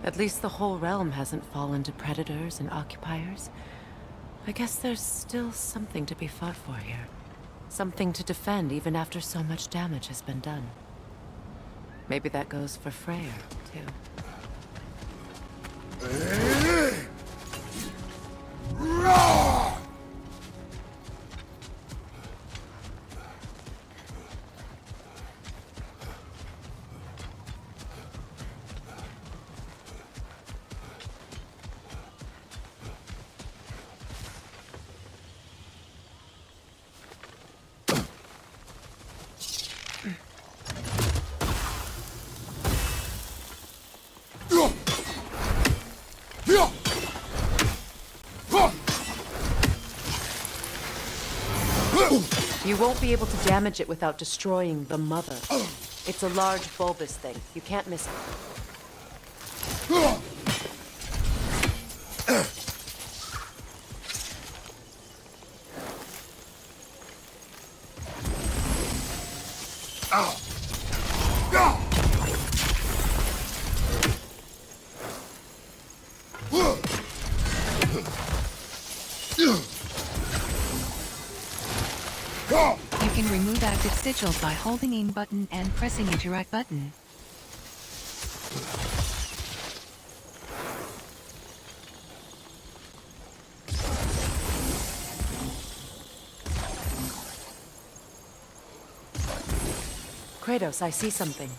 At least the whole realm hasn't fallen to predators and occupiers. I guess there's still something to be fought for here. Something to defend even after so much damage has been done. Maybe that goes for Freyr, too. You won't be able to damage it without destroying the mother. It's a large bulbous thing. You can't miss it. You can remove active sigils by holding aim button and pressing interact button. Kratos, I see something.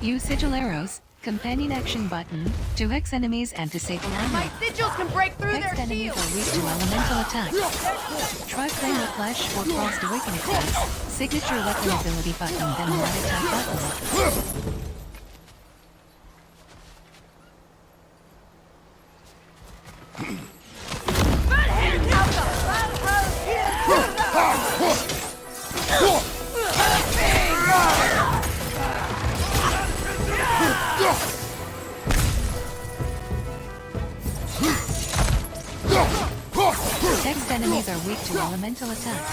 Use sigil arrows, companion action button, to hex enemies and disable My armor. sigils can break through Hexed their enemies shields! are weak to elemental attacks. Try flame with flash or frost awaken attacks. Signature weapon ability button, then mod attack button. Hexed enemies are weak to elemental attacks.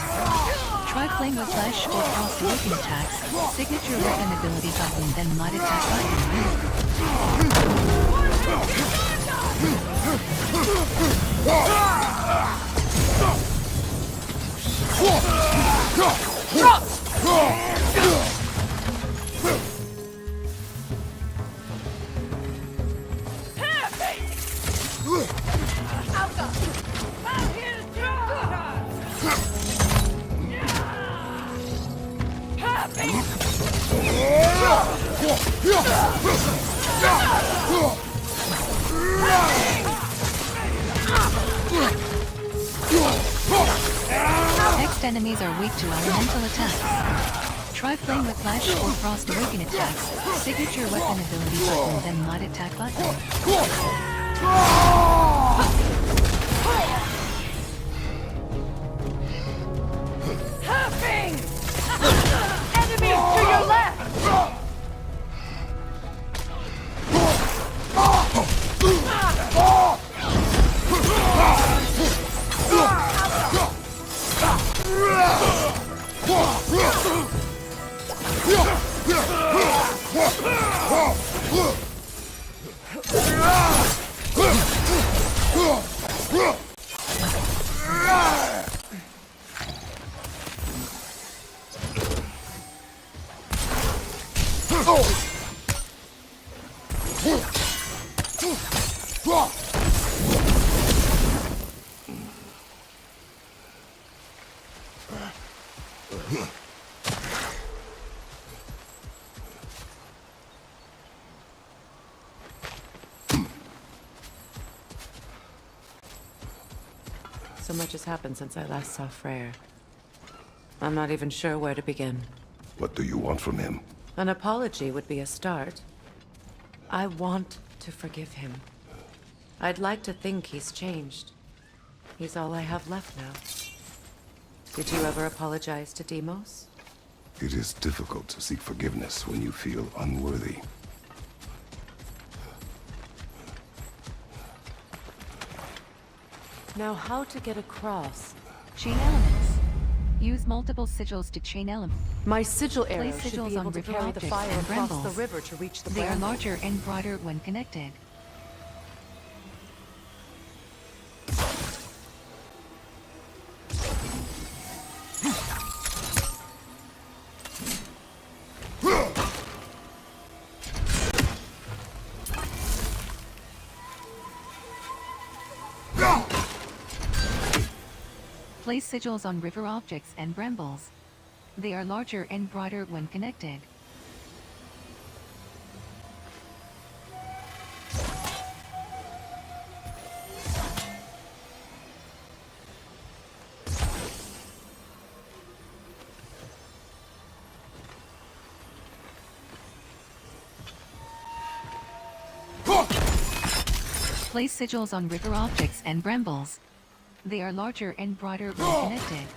Try flame with flash or frost awaken attacks. Signature weapon ability button, then mod attack button. Hexed enemies are weak to elemental attacks. Try flame with flash or frost awaken attacks. Signature weapon ability button, then mod attack button. So much has happened since I last saw Freyr. I'm not even sure where to begin. What do you want from him? An apology would be a start. I want to forgive him. I'd like to think he's changed. He's all I have left now. Did you ever apologize to Deimos? It is difficult to seek forgiveness when you feel unworthy. Now how to get across? Chain elements. Use multiple sigils to chain elements. My sigil Place arrows should sigils be on able to river carry the objects fire and across the brambles. river to reach the They are bramble. larger and broader when connected. Place sigils on river objects and brambles. They are larger and broader when connected. Place sigils on river objects and brambles. They are larger and broader when connected.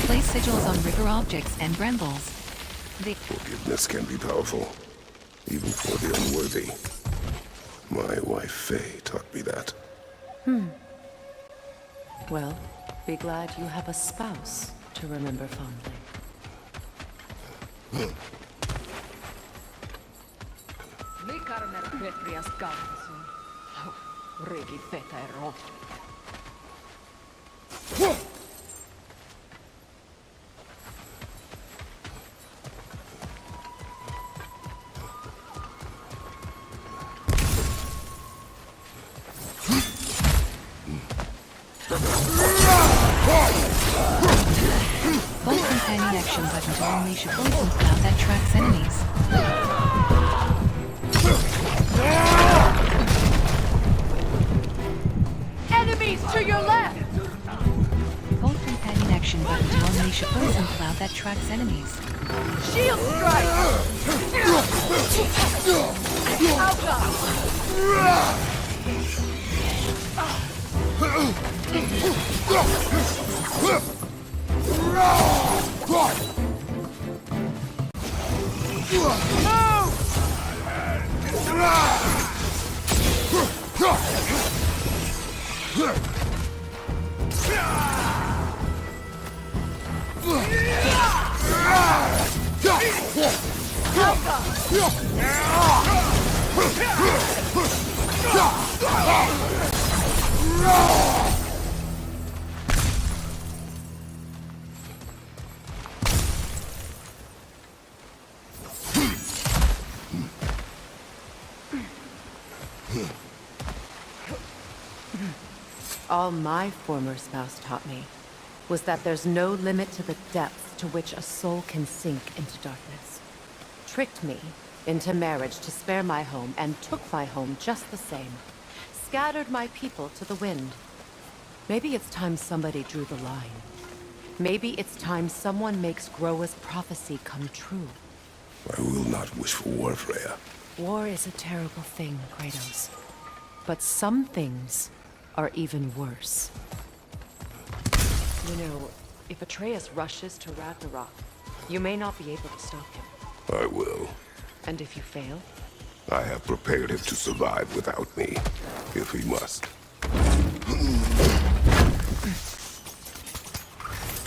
Place sigils on river objects and brambles. They Forgiveness can be powerful, even for the unworthy. My wife, Faye, taught me that. Well, be glad you have a spouse to remember fondly. Hold companion action button to unleash a poison cloud that tracks enemies. Enemies to your left! Hold companion action button to unleash a poison cloud that tracks enemies. Shield strike! Alka! All my former spouse taught me was that there's no limit to the depth to which a soul can sink into darkness. Tricked me into marriage to spare my home and took my home just the same. Scattered my people to the wind. Maybe it's time somebody drew the line. Maybe it's time someone makes Groa's prophecy come true. I will not wish for war, Freya. War is a terrible thing, Kratos. But some things are even worse. You know, if Atreus rushes to Ragnarok, you may not be able to stop him. I will. And if you fail? I have prepared him to survive without me, if he must.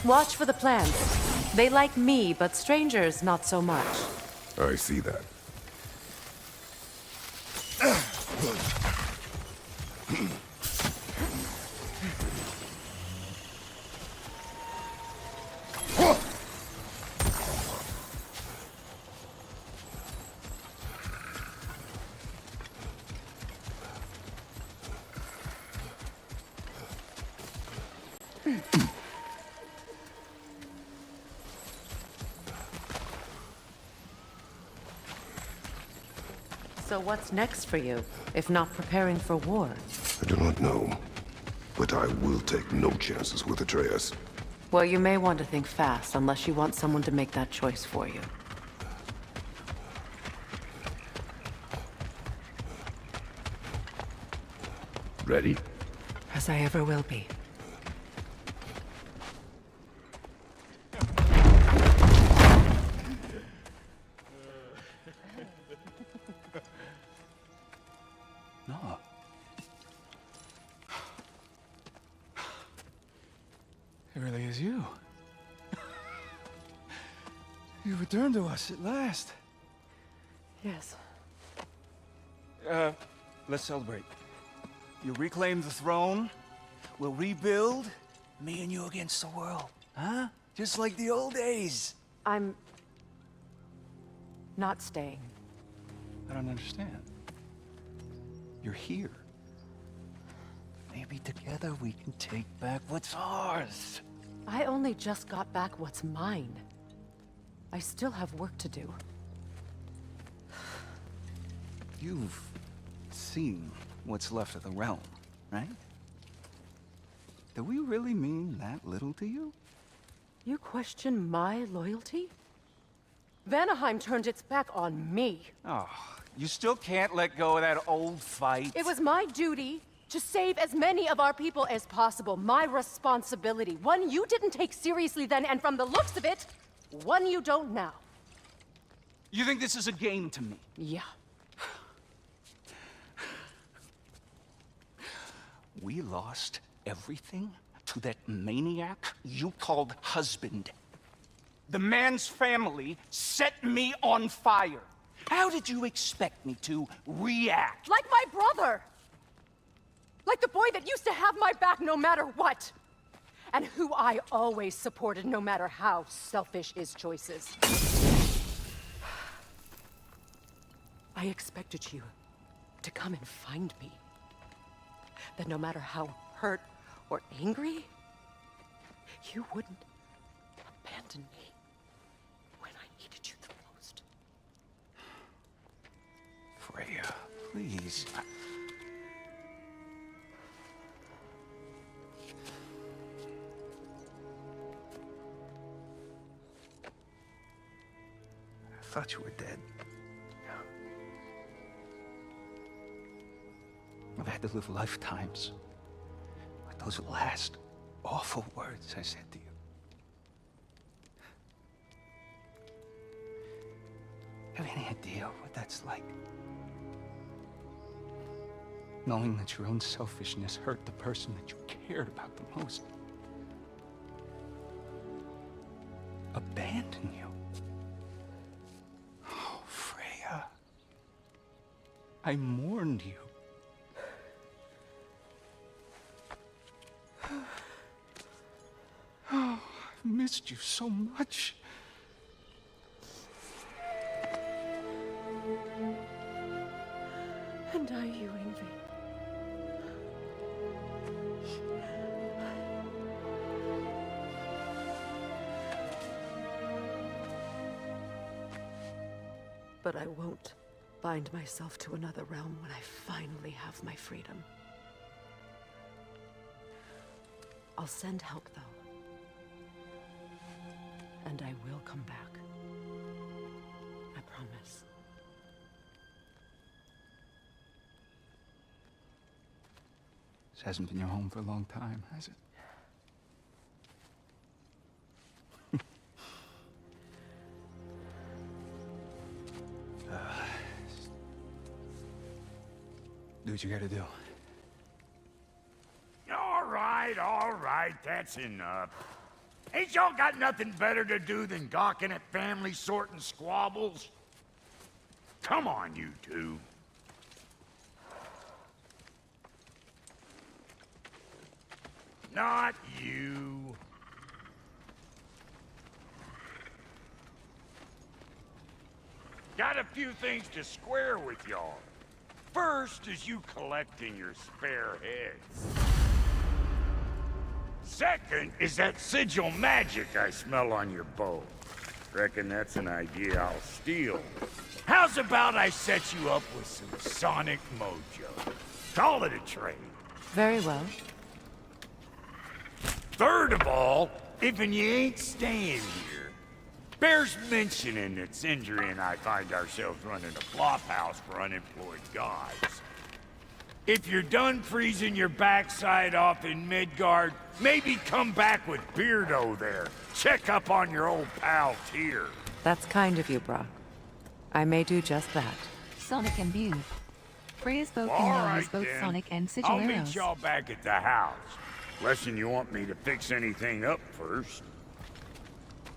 Watch for the plants. They like me, but strangers not so much. I see that. So what's next for you, if not preparing for war? I do not know, but I will take no chances with Atreus. Well, you may want to think fast, unless you want someone to make that choice for you. Ready? As I ever will be. No. It really is you. You returned to us at last. Yes. Let's celebrate. You reclaim the throne, we'll rebuild, me and you against the world. Huh? Just like the old days. I'm... not staying. I don't understand. You're here. Maybe together we can take back what's ours. I only just got back what's mine. I still have work to do. You've seen what's left of the realm, right? Do we really mean that little to you? You question my loyalty? Vanaheim turned its back on me. Oh, you still can't let go of that old fight? It was my duty to save as many of our people as possible. My responsibility. One you didn't take seriously then, and from the looks of it, one you don't now. You think this is a game to me? Yeah. We lost everything to that maniac you called husband. The man's family set me on fire. How did you expect me to react? Like my brother! Like the boy that used to have my back no matter what! And who I always supported no matter how selfish his choices. I expected you to come and find me. That no matter how hurt or angry, you wouldn't abandon me when I needed you the most. Freya, please. I thought you were dead. I've had to live lifetimes with those last awful words I said to you. Have any idea what that's like? Knowing that your own selfishness hurt the person that you cared about the most. Abandon you. Oh, Freya. I mourned you. Oh, I've missed you so much. And are you envy? But I won't bind myself to another realm when I finally have my freedom. I'll send help, though. And I will come back. I promise. This hasn't been your home for a long time, has it? Do what you gotta do. All right, that's enough. Ain't y'all got nothing better to do than gawking at family sorting squabbles? Come on, you two. Not you. Got a few things to square with y'all. First is you collecting your spare heads. Second is that sigil magic I smell on your bow. Reckon that's an idea I'll steal. How's about I set you up with some sonic mojo? Call it a trade. Very well. Third of all, if you ain't staying here, bears mentioning that Sindri and I find ourselves running a flop house for unemployed gods. If you're done freezing your backside off in Midgard, maybe come back with Beardo there. Check up on your old pal Tyr. That's kind of you, Brock. I may do just that. Sonic imbued. Freya's bow All can now right, use both then. Sonic and Sigil I'll meet arrows. y'all back at the house. Less'n you want me to fix anything up first.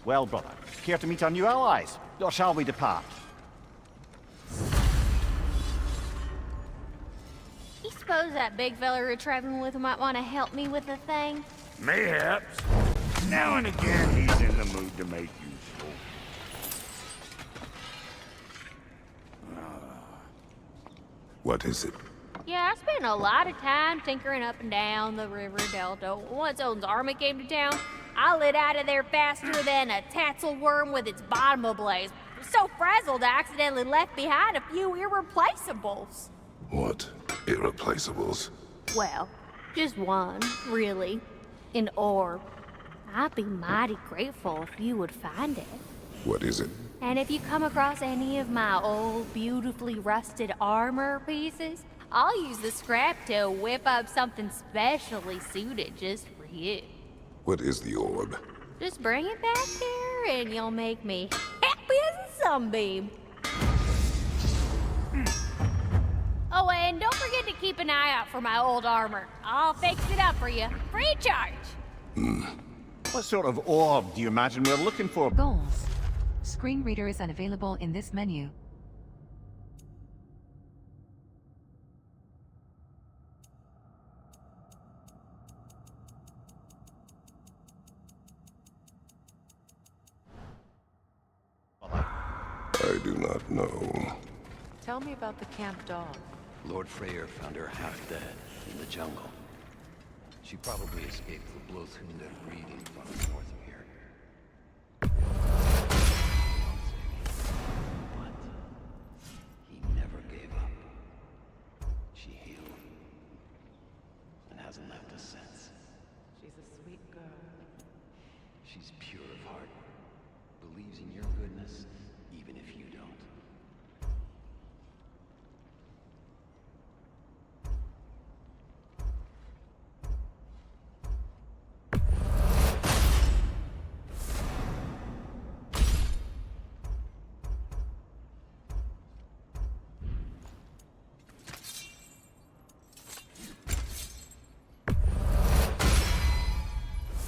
Well, brother, care to meet our new allies? Or shall we depart? You suppose that big fella we're traveling with might want to help me with a thing? Mayhaps. Now and again, he's in the mood to make useful. What is it? Yeah, I spent a lot of time tinkering up and down the river delta. Once Odin's army came to town, I lit out of there faster than a tassel worm with its bottom ablaze. So frazzled, I accidentally left behind a few irreplaceables. What? Irreplaceables? Well, just one, really. An orb. I'd be mighty grateful if you would find it. What is it? And if you come across any of my old, beautifully rusted armor pieces, I'll use the scrap to whip up something specially suited just for you. What is the orb? Just bring it back here and you'll make me happy as a sunbeam. Oh, and don't forget to keep an eye out for my old armor. I'll fix it up for you, free of charge. What sort of orb do you imagine we're looking for? Goals. Screen reader is unavailable in this menu. I do not know. Tell me about the camp dog. Lord Freyr found her half dead in the jungle. She probably escaped the Blothunde breeding farm north of here. But he never gave up. She healed and hasn't left us since. She's a sweet girl. She's pure of heart, believes in your goodness, even if you don't.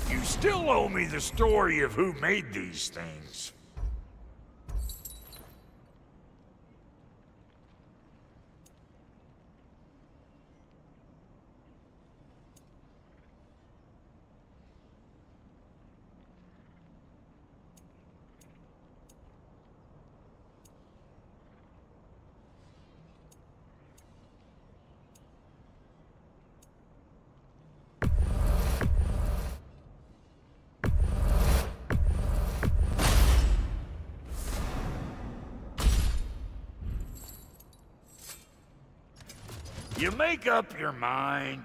You still owe me the story of who made these things. You make up your mind.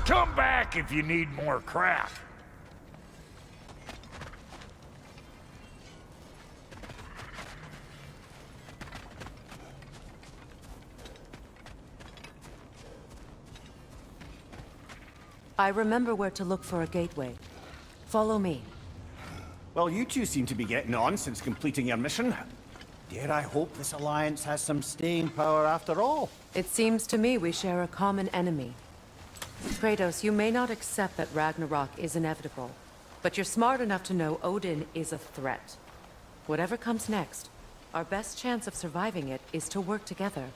Come back if you need more crap. I remember where to look for a gateway. Follow me. Well, you two seem to be getting on since completing your mission. Dare I hope this alliance has some staying power after all? It seems to me we share a common enemy. Kratos, you may not accept that Ragnarok is inevitable, but you're smart enough to know Odin is a threat. Whatever comes next, our best chance of surviving it is to work together.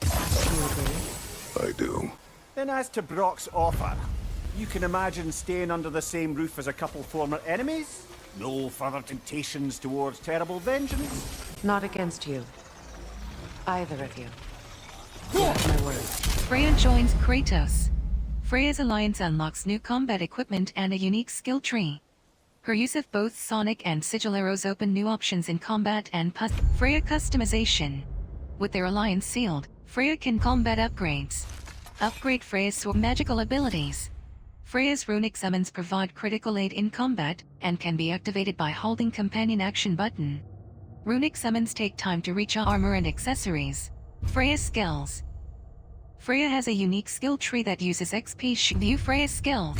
Do you agree? I do. Then as to Brock's offer, you can imagine staying under the same roof as a couple former enemies? No further temptations towards terrible vengeance? Not against you. Either of you. You have my word. Freya joins Kratos. Freya's alliance unlocks new combat equipment and a unique skill tree. Her use of both sonic and sigil arrows open new options in combat and Freya customization. With their alliance sealed, Freya can combat upgrades. Upgrade Freya's magical abilities. Freya's runic summons provide critical aid in combat, and can be activated by holding companion action button. Runic summons take time to reach armor and accessories. Freya's skills. Freya has a unique skill tree that uses XP. View Freya's skills.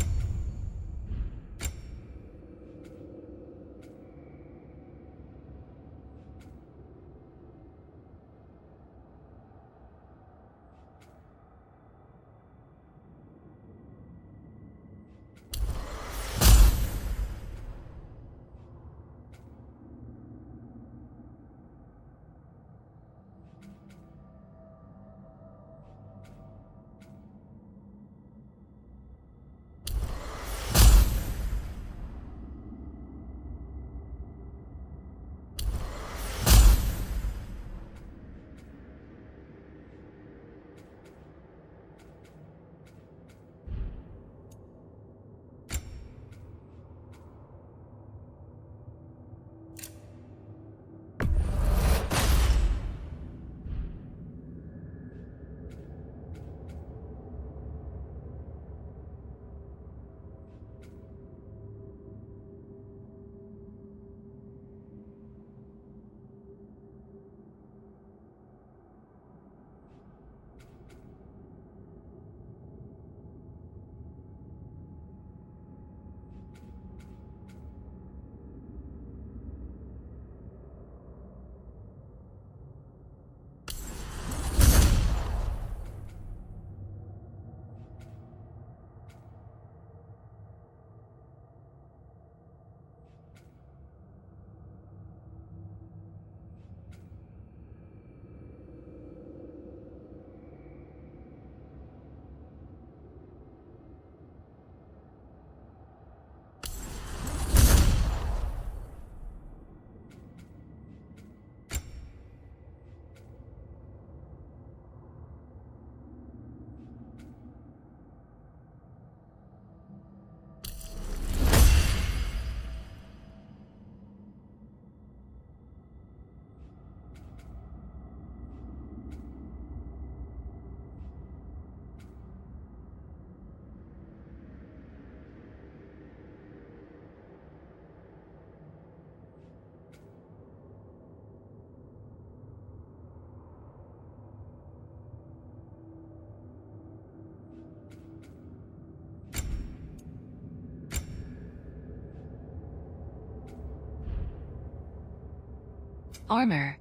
Armor.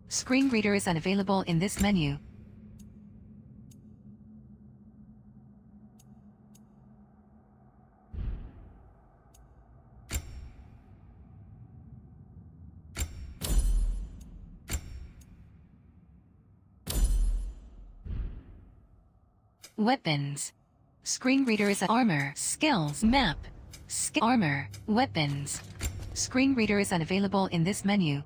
Screen reader is unavailable in this menu. Weapons. Screen reader is armor. Skills. Map. Armor. Weapons. Screen reader is unavailable in this menu.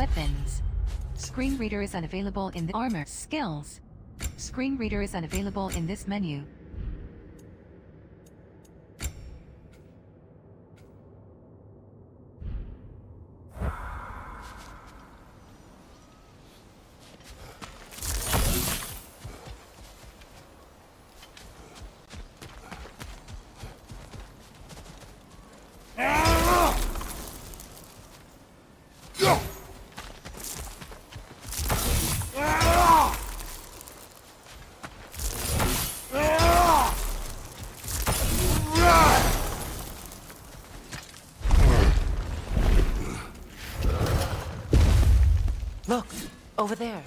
Weapons. Screen reader is unavailable in the armor. Skills. Screen reader is unavailable in this menu. Look, over there.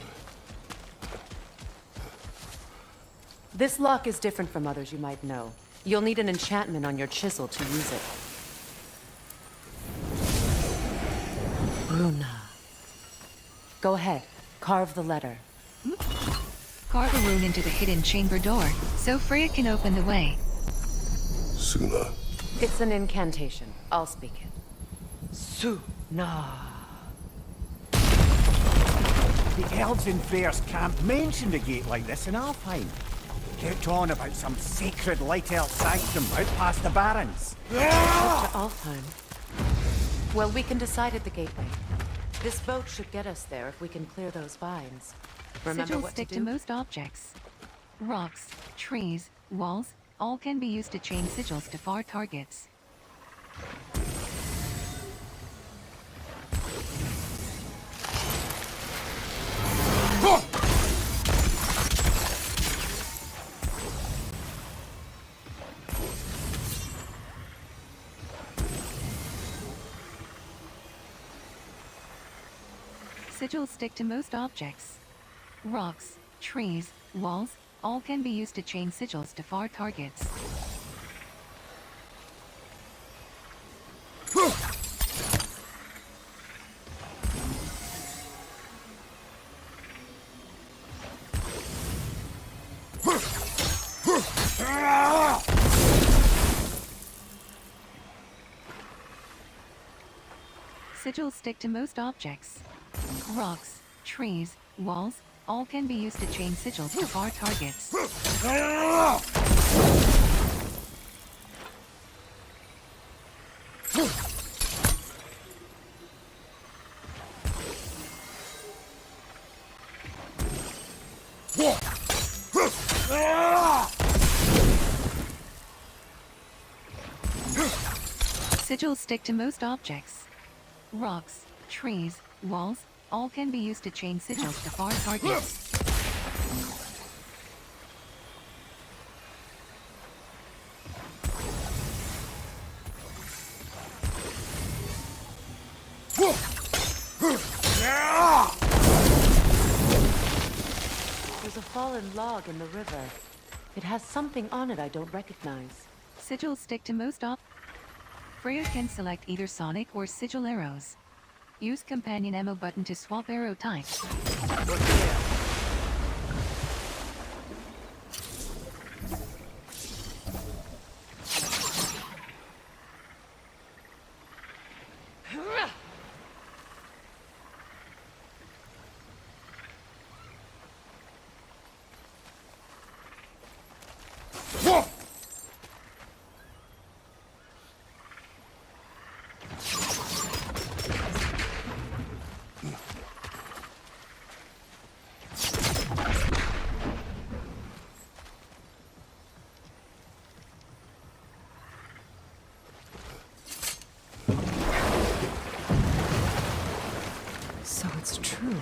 This lock is different from others you might know. You'll need an enchantment on your chisel to use it. Runa. Go ahead, carve the letter. Carve a rune into the hidden chamber door, so Freya can open the way. Suna. It's an incantation. I'll speak it. Suna. The elves in Freyr's camp mentioned a gate like this in Alfheim. Kept on about some sacred light elf sanctum out past the barrens. Up to Alfheim. Well, we can decide at the gateway. This boat should get us there if we can clear those vines. Remember Sigils what stick to to do? most objects. Rocks, trees, walls, all can be used to chain sigils to far targets. Sigils stick to most objects. Rocks, trees, walls, all can be used to chain sigils to far targets. Sigils stick to most objects. Rocks, trees, walls, all can be used to chain sigils to far targets. Sigils stick to most objects. Rocks, trees, walls, all can be used to chain sigils to far targets. There's a fallen log in the river. It has something on it I don't recognize. Sigils stick to most Freya can select either sonic or sigil arrows. Use companion ammo button to swap arrow types. So it's true.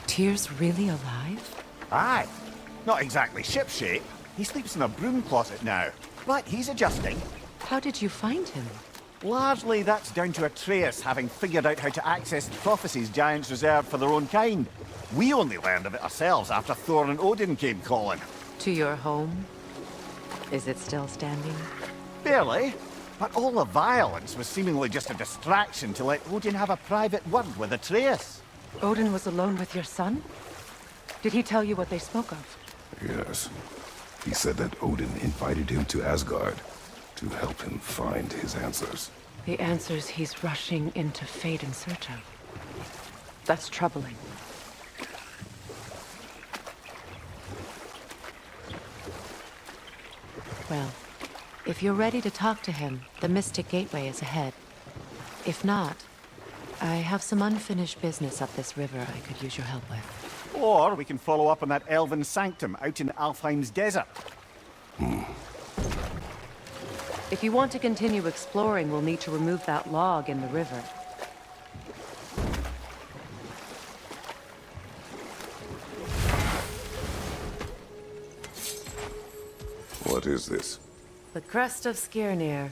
Tyr's really alive? Aye. Not exactly shipshape. He sleeps in a broom closet now. But he's adjusting. How did you find him? Largely that's down to Atreus having figured out how to access the prophecies giants reserved for their own kind. We only learned of it ourselves after Thor and Odin came calling. To your home? Is it still standing? Barely. But all the violence was seemingly just a distraction to let Odin have a private word with Atreus. Odin was alone with your son? Did he tell you what they spoke of? Yes. He said that Odin invited him to Asgard to help him find his answers. The answers he's rushing into fate in search of. That's troubling. Well, if you're ready to talk to him, the Mystic Gateway is ahead. If not, I have some unfinished business up this river I could use your help with. Or we can follow up on that elven sanctum out in Alfheim's desert. If you want to continue exploring, we'll need to remove that log in the river. What is this? The crest of Skirnir.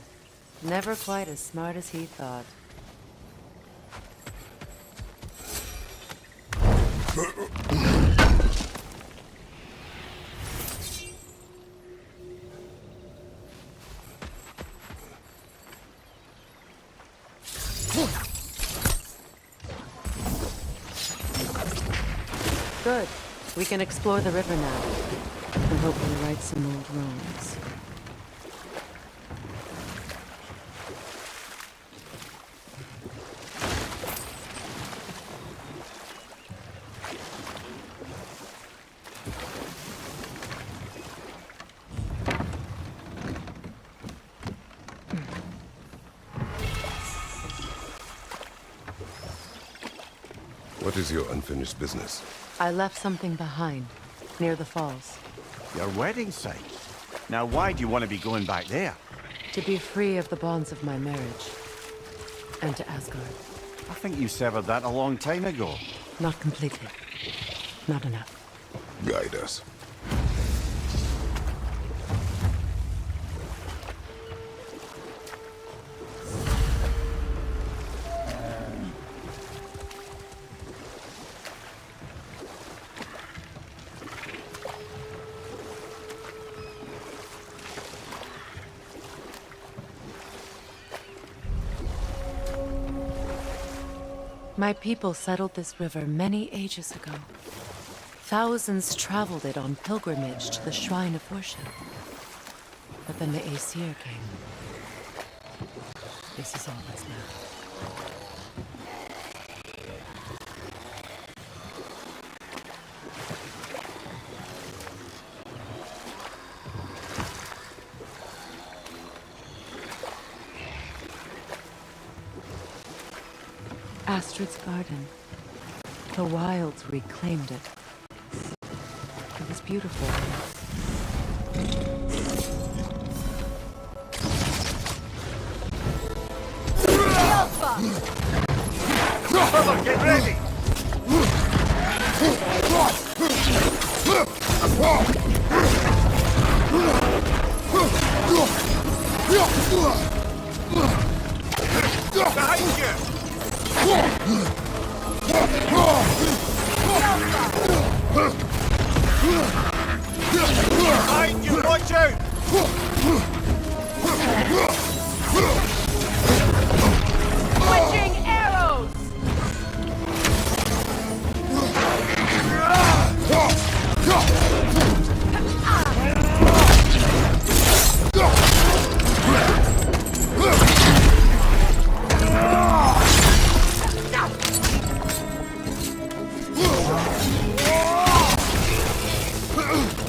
Never quite as smart as he thought. Good. We can explore the river now. And hopefully right some old wrongs. What is your unfinished business? I left something behind, near the falls. Your wedding site. Now why do you want to be going back there? To be free of the bonds of my marriage. And to Asgard. I think you severed that a long time ago. Not completely. Not enough. Guide us. My people settled this river many ages ago. Thousands traveled it on pilgrimage to the shrine of worship. But then the Aesir came. This is all that's left. Astrid's garden. The wilds reclaimed it. It was beautiful. Brother, get ready! Behind you! Behind you, watch out! Switching arrows!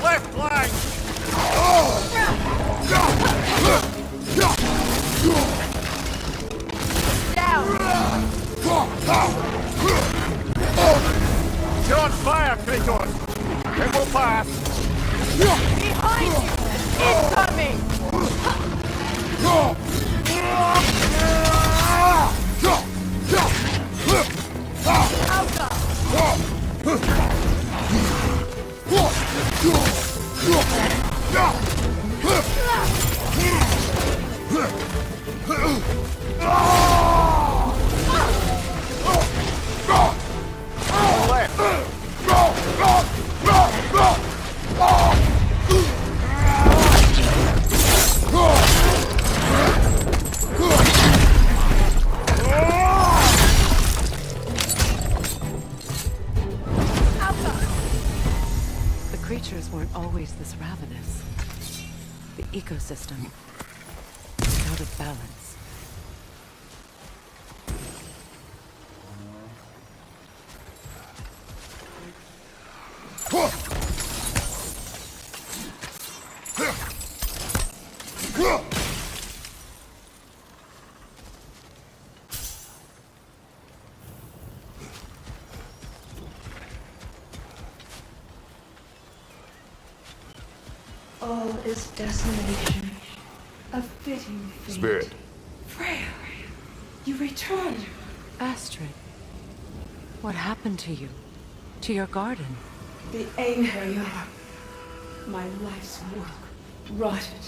Left flank! Down! You're on fire, Kratos! It will pass! Behind you! Incoming! The creatures weren't always this ravenous. The ecosystem was out of balance. is desolation. A fitting fate. Spirit. Freya, you returned. Astrid, what happened to you? To your garden? The anger, my life's work rotted.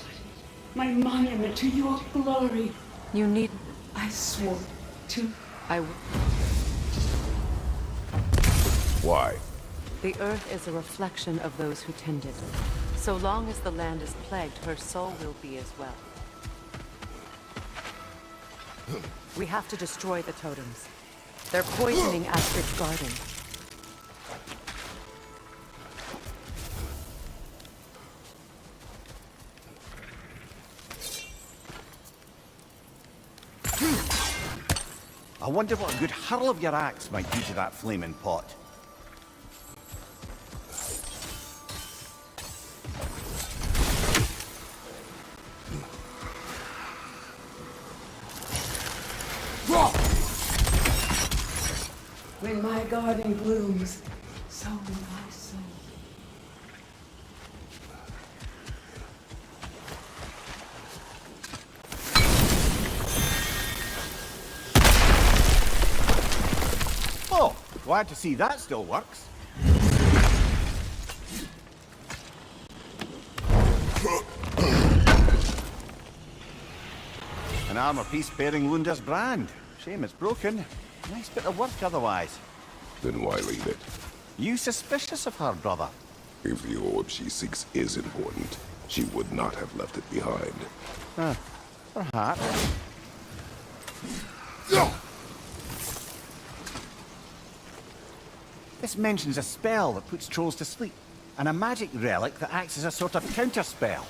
My monument to your glory. You need... I swore to... Why? The earth is a reflection of those who tend it. So long as the land is plagued, her soul will be as well. We have to destroy the totems. They're poisoning Astrid's garden. I wonder what a good hurl of your axe might do to that flaming pot. When my garden blooms, so will my soul. Oh, glad to see that still works. An armor piece bearing Lunda's brand. Shame it's broken. Nice bit of work otherwise. Then why leave it? You suspicious of her, brother? If the orb she seeks is important, she would not have left it behind. Perhaps. This mentions a spell that puts trolls to sleep, and a magic relic that acts as a sort of counter-spell.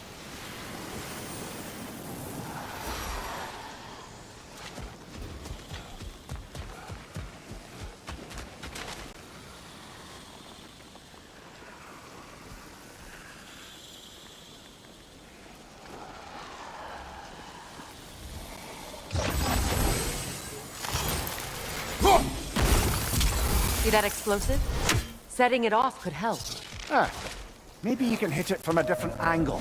See that explosive? Setting it off could help. Maybe you can hit it from a different angle.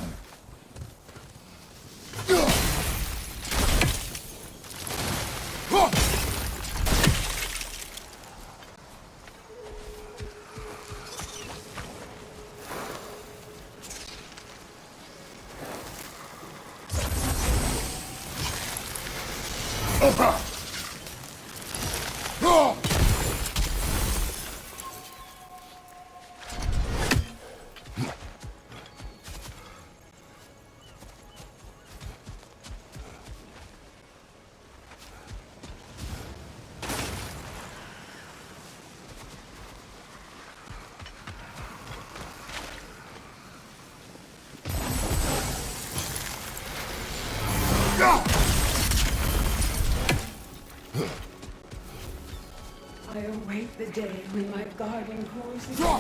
I await the day when my garden grows again.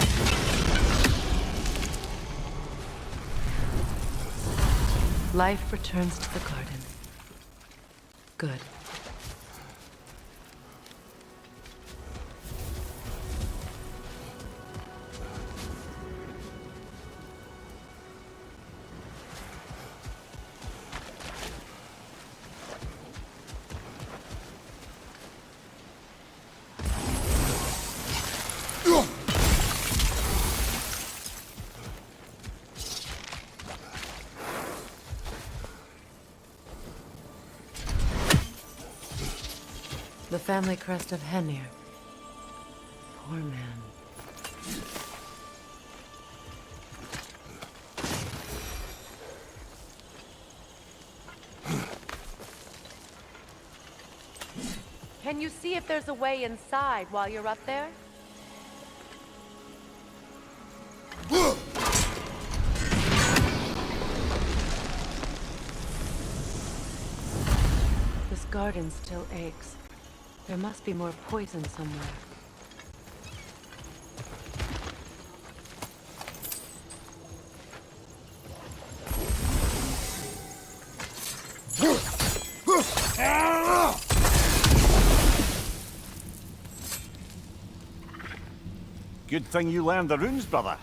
Life returns to the garden. Good. The family crest of Henir. Poor man. Can you see if there's a way inside while you're up there? This garden still aches. There must be more poison somewhere. Good thing you learned the runes, brother.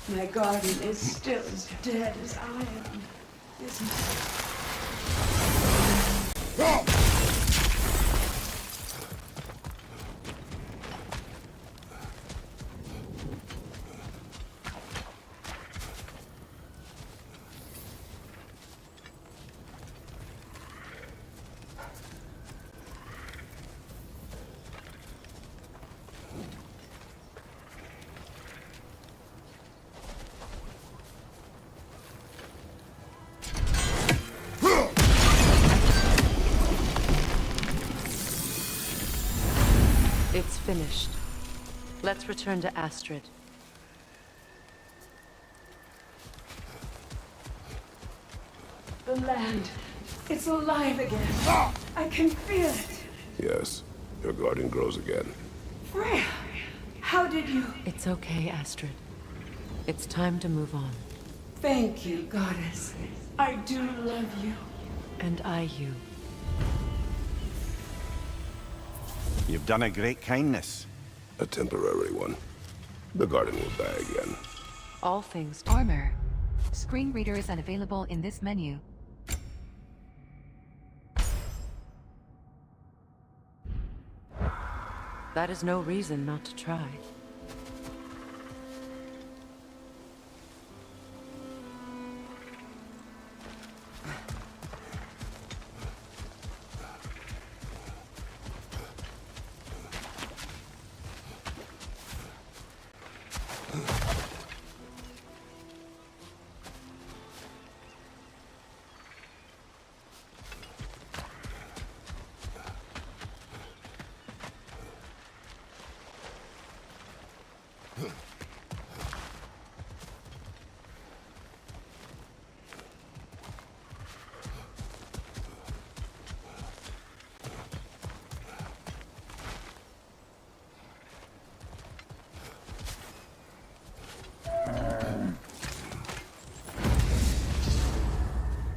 My garden is still as dead as I am, isn't it? It's finished. Let's return to Astrid. The land, it's alive again. I can feel it. Yes, your garden grows again. Freya, how did you... It's okay, Astrid. It's time to move on. Thank you, goddess. I do love you. And I you. You've done a great kindness. A temporary one. The garden will die again. All things Armor. Screen reader is unavailable in this menu. That is no reason not to try.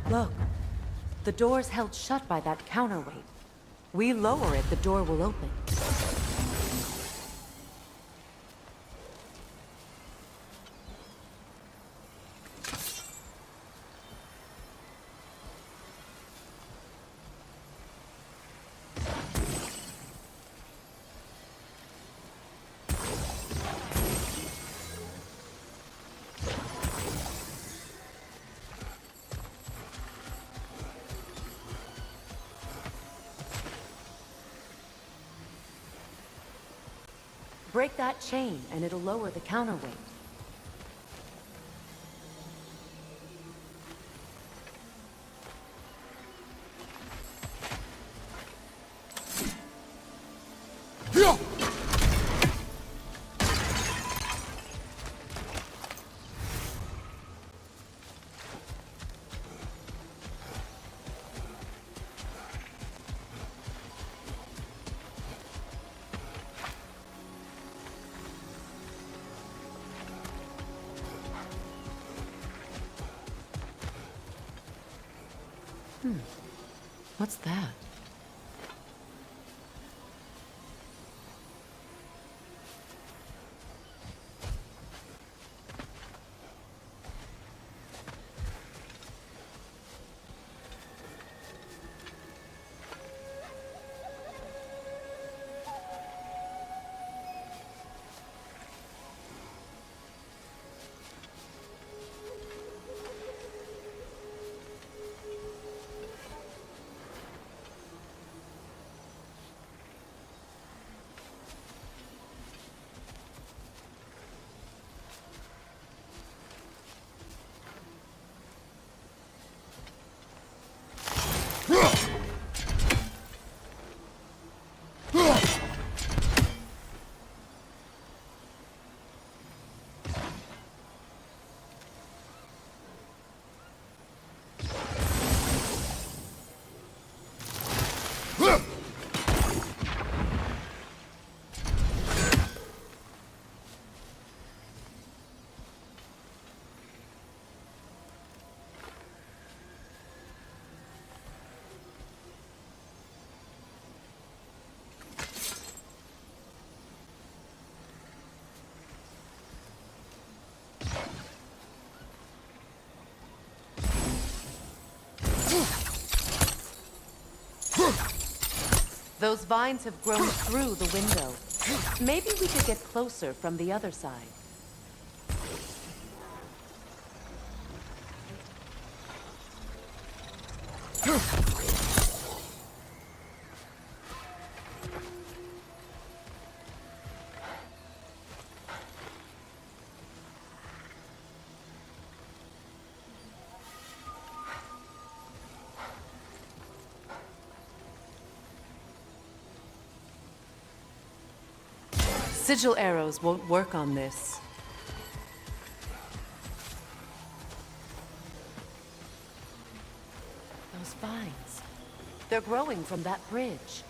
Look. The door's held shut by that counterweight. We lower it, the door will open. Break that chain, and it'll lower the counterweight. What's that? Those vines have grown through the window. Maybe we could get closer from the other side. Sigil arrows won't work on this. Those vines. They're growing from that bridge.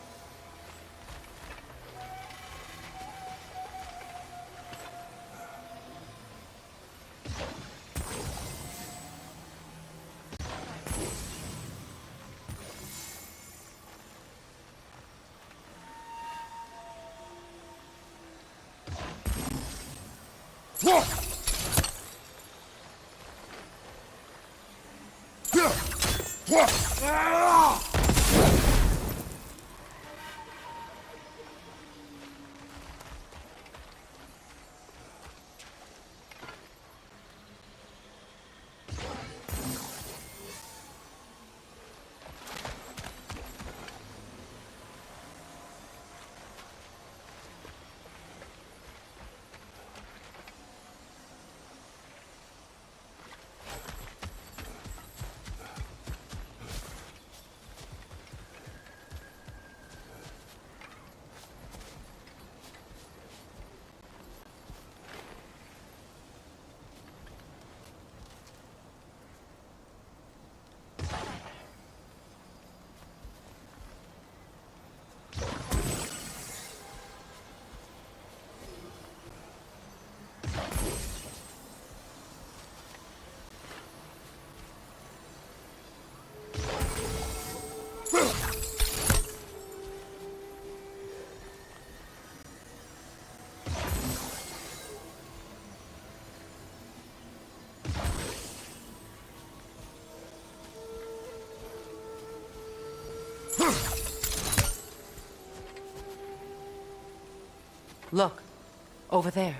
Look, over there.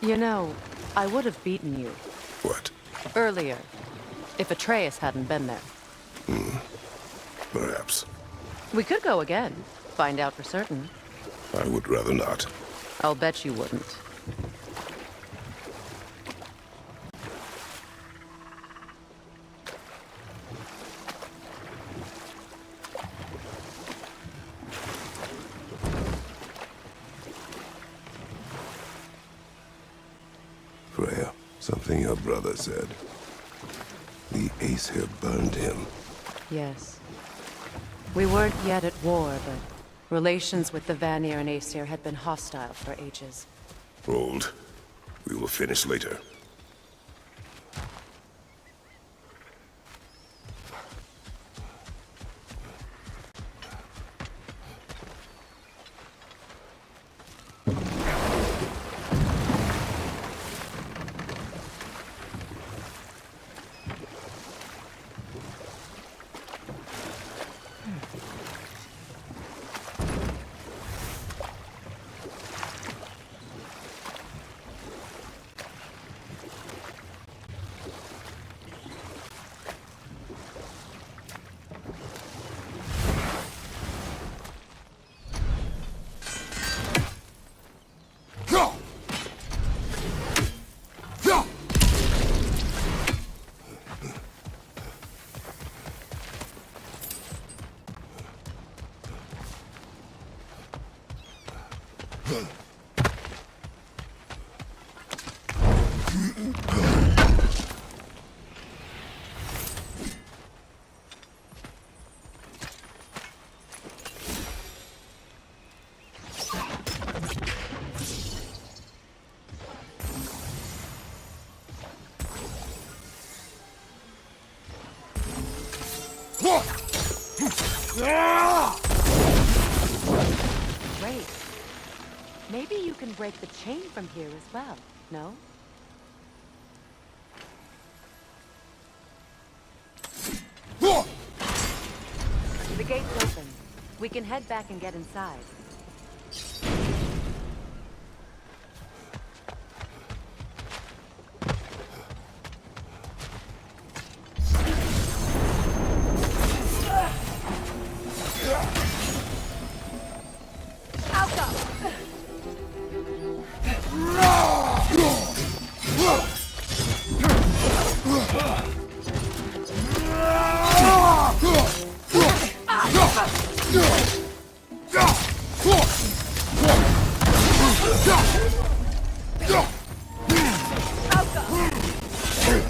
You know, I would have beaten you. What? Earlier, if Atreus hadn't been there. Perhaps. We could go again, find out for certain. I would rather not. I'll bet you wouldn't. Freya, something your brother said. The Aesir burned him. Yes. We weren't yet at war, but relations with the Vanir and Aesir had been hostile for ages. Hold. We will finish later. Great. Maybe you can break the chain from here as well, no? The gate's open. We can head back and get inside.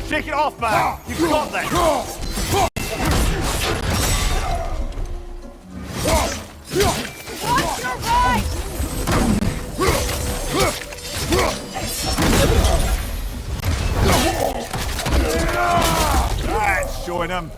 Shake it off, man! You've got this! Watch your right! That's showing him.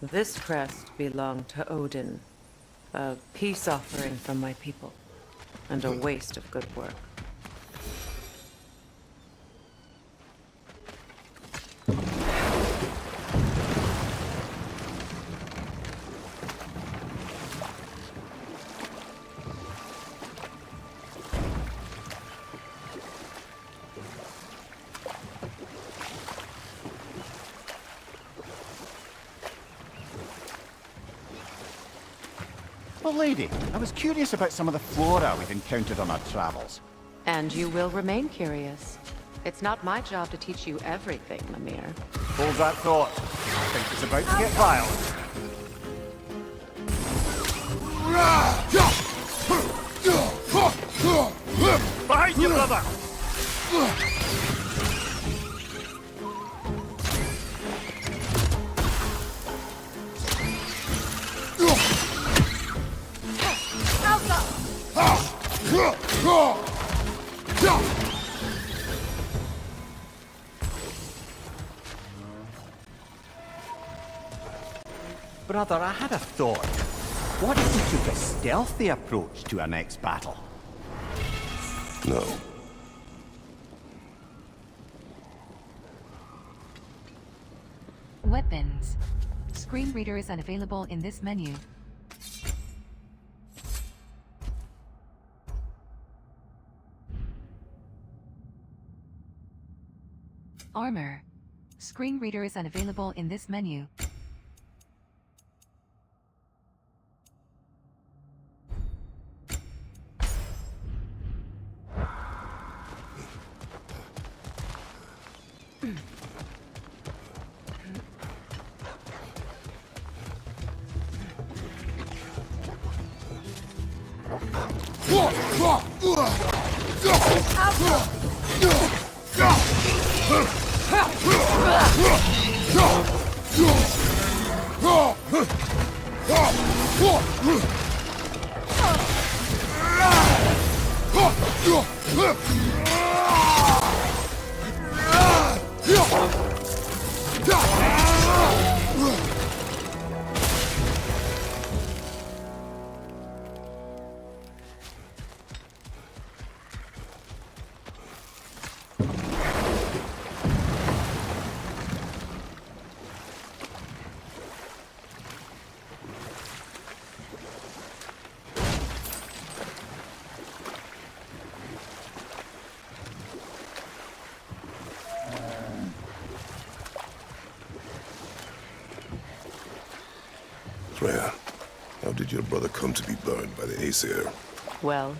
This crest belonged to Odin, a peace offering from my people, and a waste of good work. Well, lady, I was curious about some of the flora we've encountered on our travels. And you will remain curious. It's not my job to teach you everything, Mimir. Hold that thought. I think it's about to get violent. Behind you, brother! Brother, I had a thought. What if we took a stealthy approach to our next battle? No. Weapons. Screen reader is unavailable in this menu. Armor. Screen reader is unavailable in this menu. did your brother come to be burned by the Aesir? Well,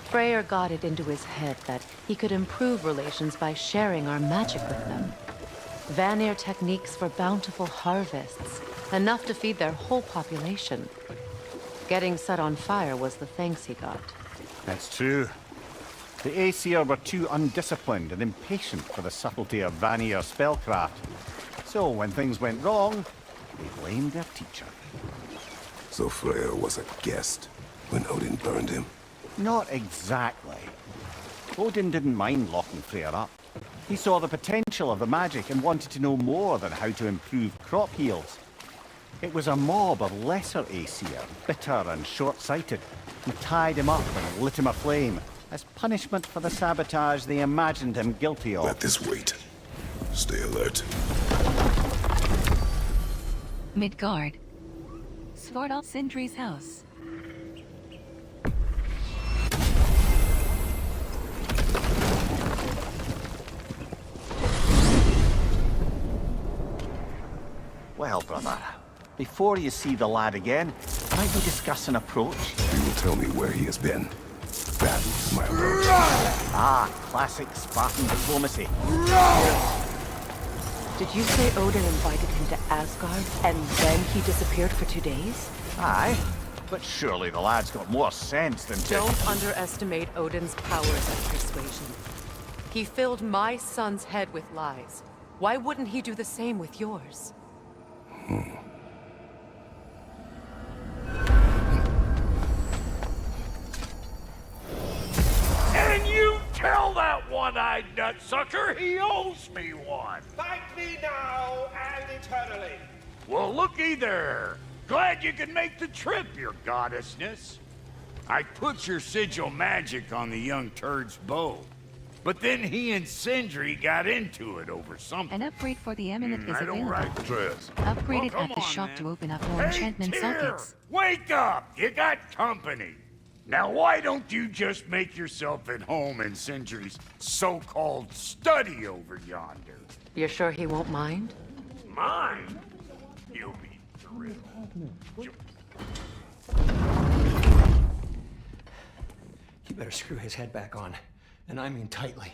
Freyr got it into his head that he could improve relations by sharing our magic with them. Vanir techniques for bountiful harvests, enough to feed their whole population. Getting set on fire was the thanks he got. That's true. The Aesir were too undisciplined and impatient for the subtlety of Vanir spellcraft. So when things went wrong, they blamed their teacher. So Freyr was a guest when Odin burned him? Not exactly. Odin didn't mind locking Freyr up. He saw the potential of the magic and wanted to know more than how to improve crop yields. It was a mob of lesser Aesir, bitter and short-sighted, who tied him up and lit him aflame, as punishment for the sabotage they imagined him guilty of. Let this wait. Stay alert. Midgard. Svardal Sindri's house. Well, brother, before you see the lad again, might we discuss an approach? You will tell me where he has been. That is my approach. Ah, classic Spartan diplomacy. Did you say Odin invited him to Asgard, and then he disappeared for 2 days? Aye, but surely the lad's got more sense than to... Don't underestimate Odin's powers of persuasion. He filled my son's head with lies. Why wouldn't he do the same with yours? And you tell that one-eyed nutsucker he owes me one. Thank me now and eternally. Well, looky there. Glad you could make the trip, your goddessness. I put your sigil magic on the young turd's bow. But then he and Sindri got into it over something. An upgrade for the amulet is I don't available. write Trez. Upgrade it Well, at the come on, shop man. to open up more Hey, enchantment Tyr, sockets. wake up! You got company. Now why don't you just make yourself at home in Sindri's so-called study over yonder? You're sure he won't mind? Mine? You'll be thrilled. You better screw his head back on. And I mean tightly.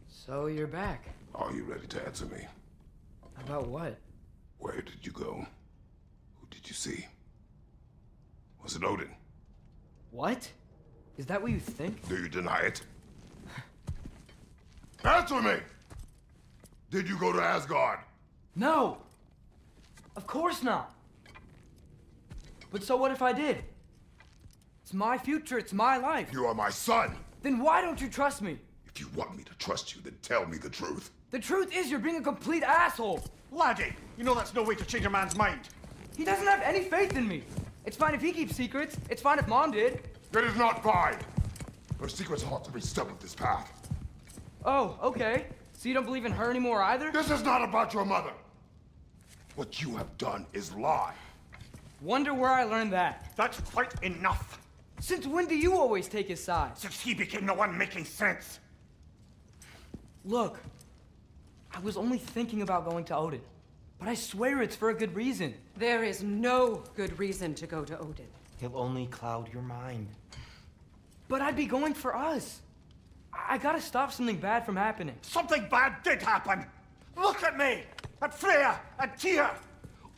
So you're back. Are you ready to answer me? About what? Where did you go? Who did you see? Was it Odin? What? Is that what you think? Do you deny it? Answer me! Did you go to Asgard? No! Of course not! But so what if I did? It's my future, it's my life. You are my son! Then why don't you trust me? If you want me to trust you, then tell me the truth. The truth is you're being a complete asshole! Laddie, you know that's no way to change a man's mind. He doesn't have any faith in me. It's fine if he keeps secrets. It's fine if Mom did. It is not fine! Her secrets ought to be stuck with this path. Oh, okay. So you don't believe in her anymore either? This is not about your mother! What you have done is lie. Wonder where I learned that. That's quite enough. Since when do you always take his side? Since he became the one making sense. Look, I was only thinking about going to Odin. But I swear it's for a good reason. There is no good reason to go to Odin. He'll only cloud your mind. But I'd be going for us. I gotta stop something bad from happening. Something bad did happen. Look at me, at Freya, at Tyr.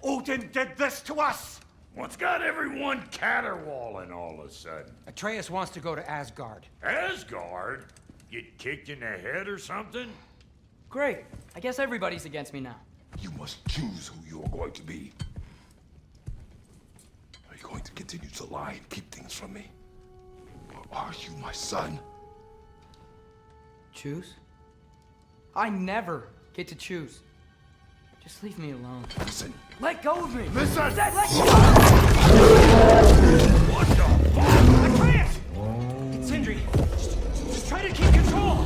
Odin did this to us. What's got everyone caterwauling all of a sudden? Atreus wants to go to Asgard. Asgard? Get kicked in the head or something? Great. I guess everybody's against me now. You must choose who you are going to be. Are you going to continue to lie and keep things from me? Or are you my son? Choose? I never get to choose. Just leave me alone. Listen. Let go of me! Listen! I said let go! What the fuck? Atreus! It's Sindri. Just try to keep control.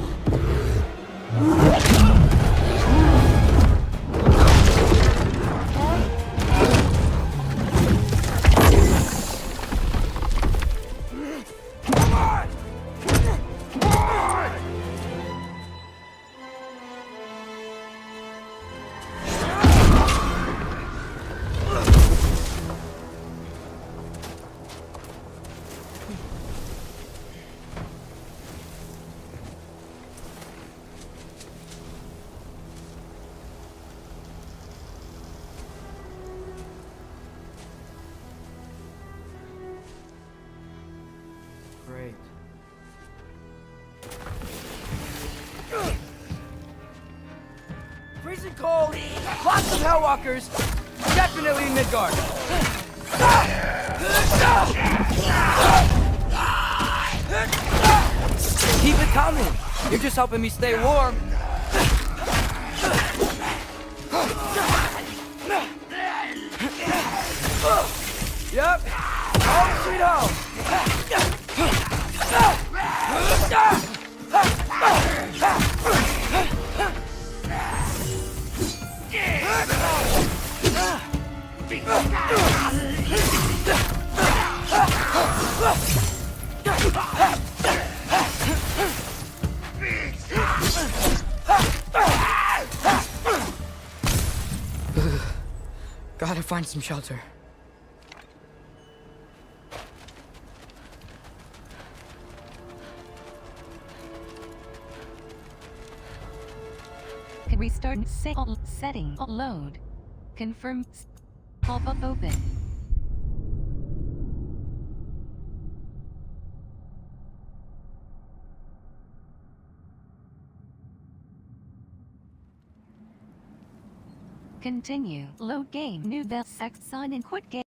cold. Lots of Hellwalkers. Definitely in Midgard. Keep it coming. You're just helping me stay warm. Yep. Home sweet home. Gotta find some shelter. Can restart setting load. Confirm pop-up open. Continue. Load game. New bell. Sign in. Quit game.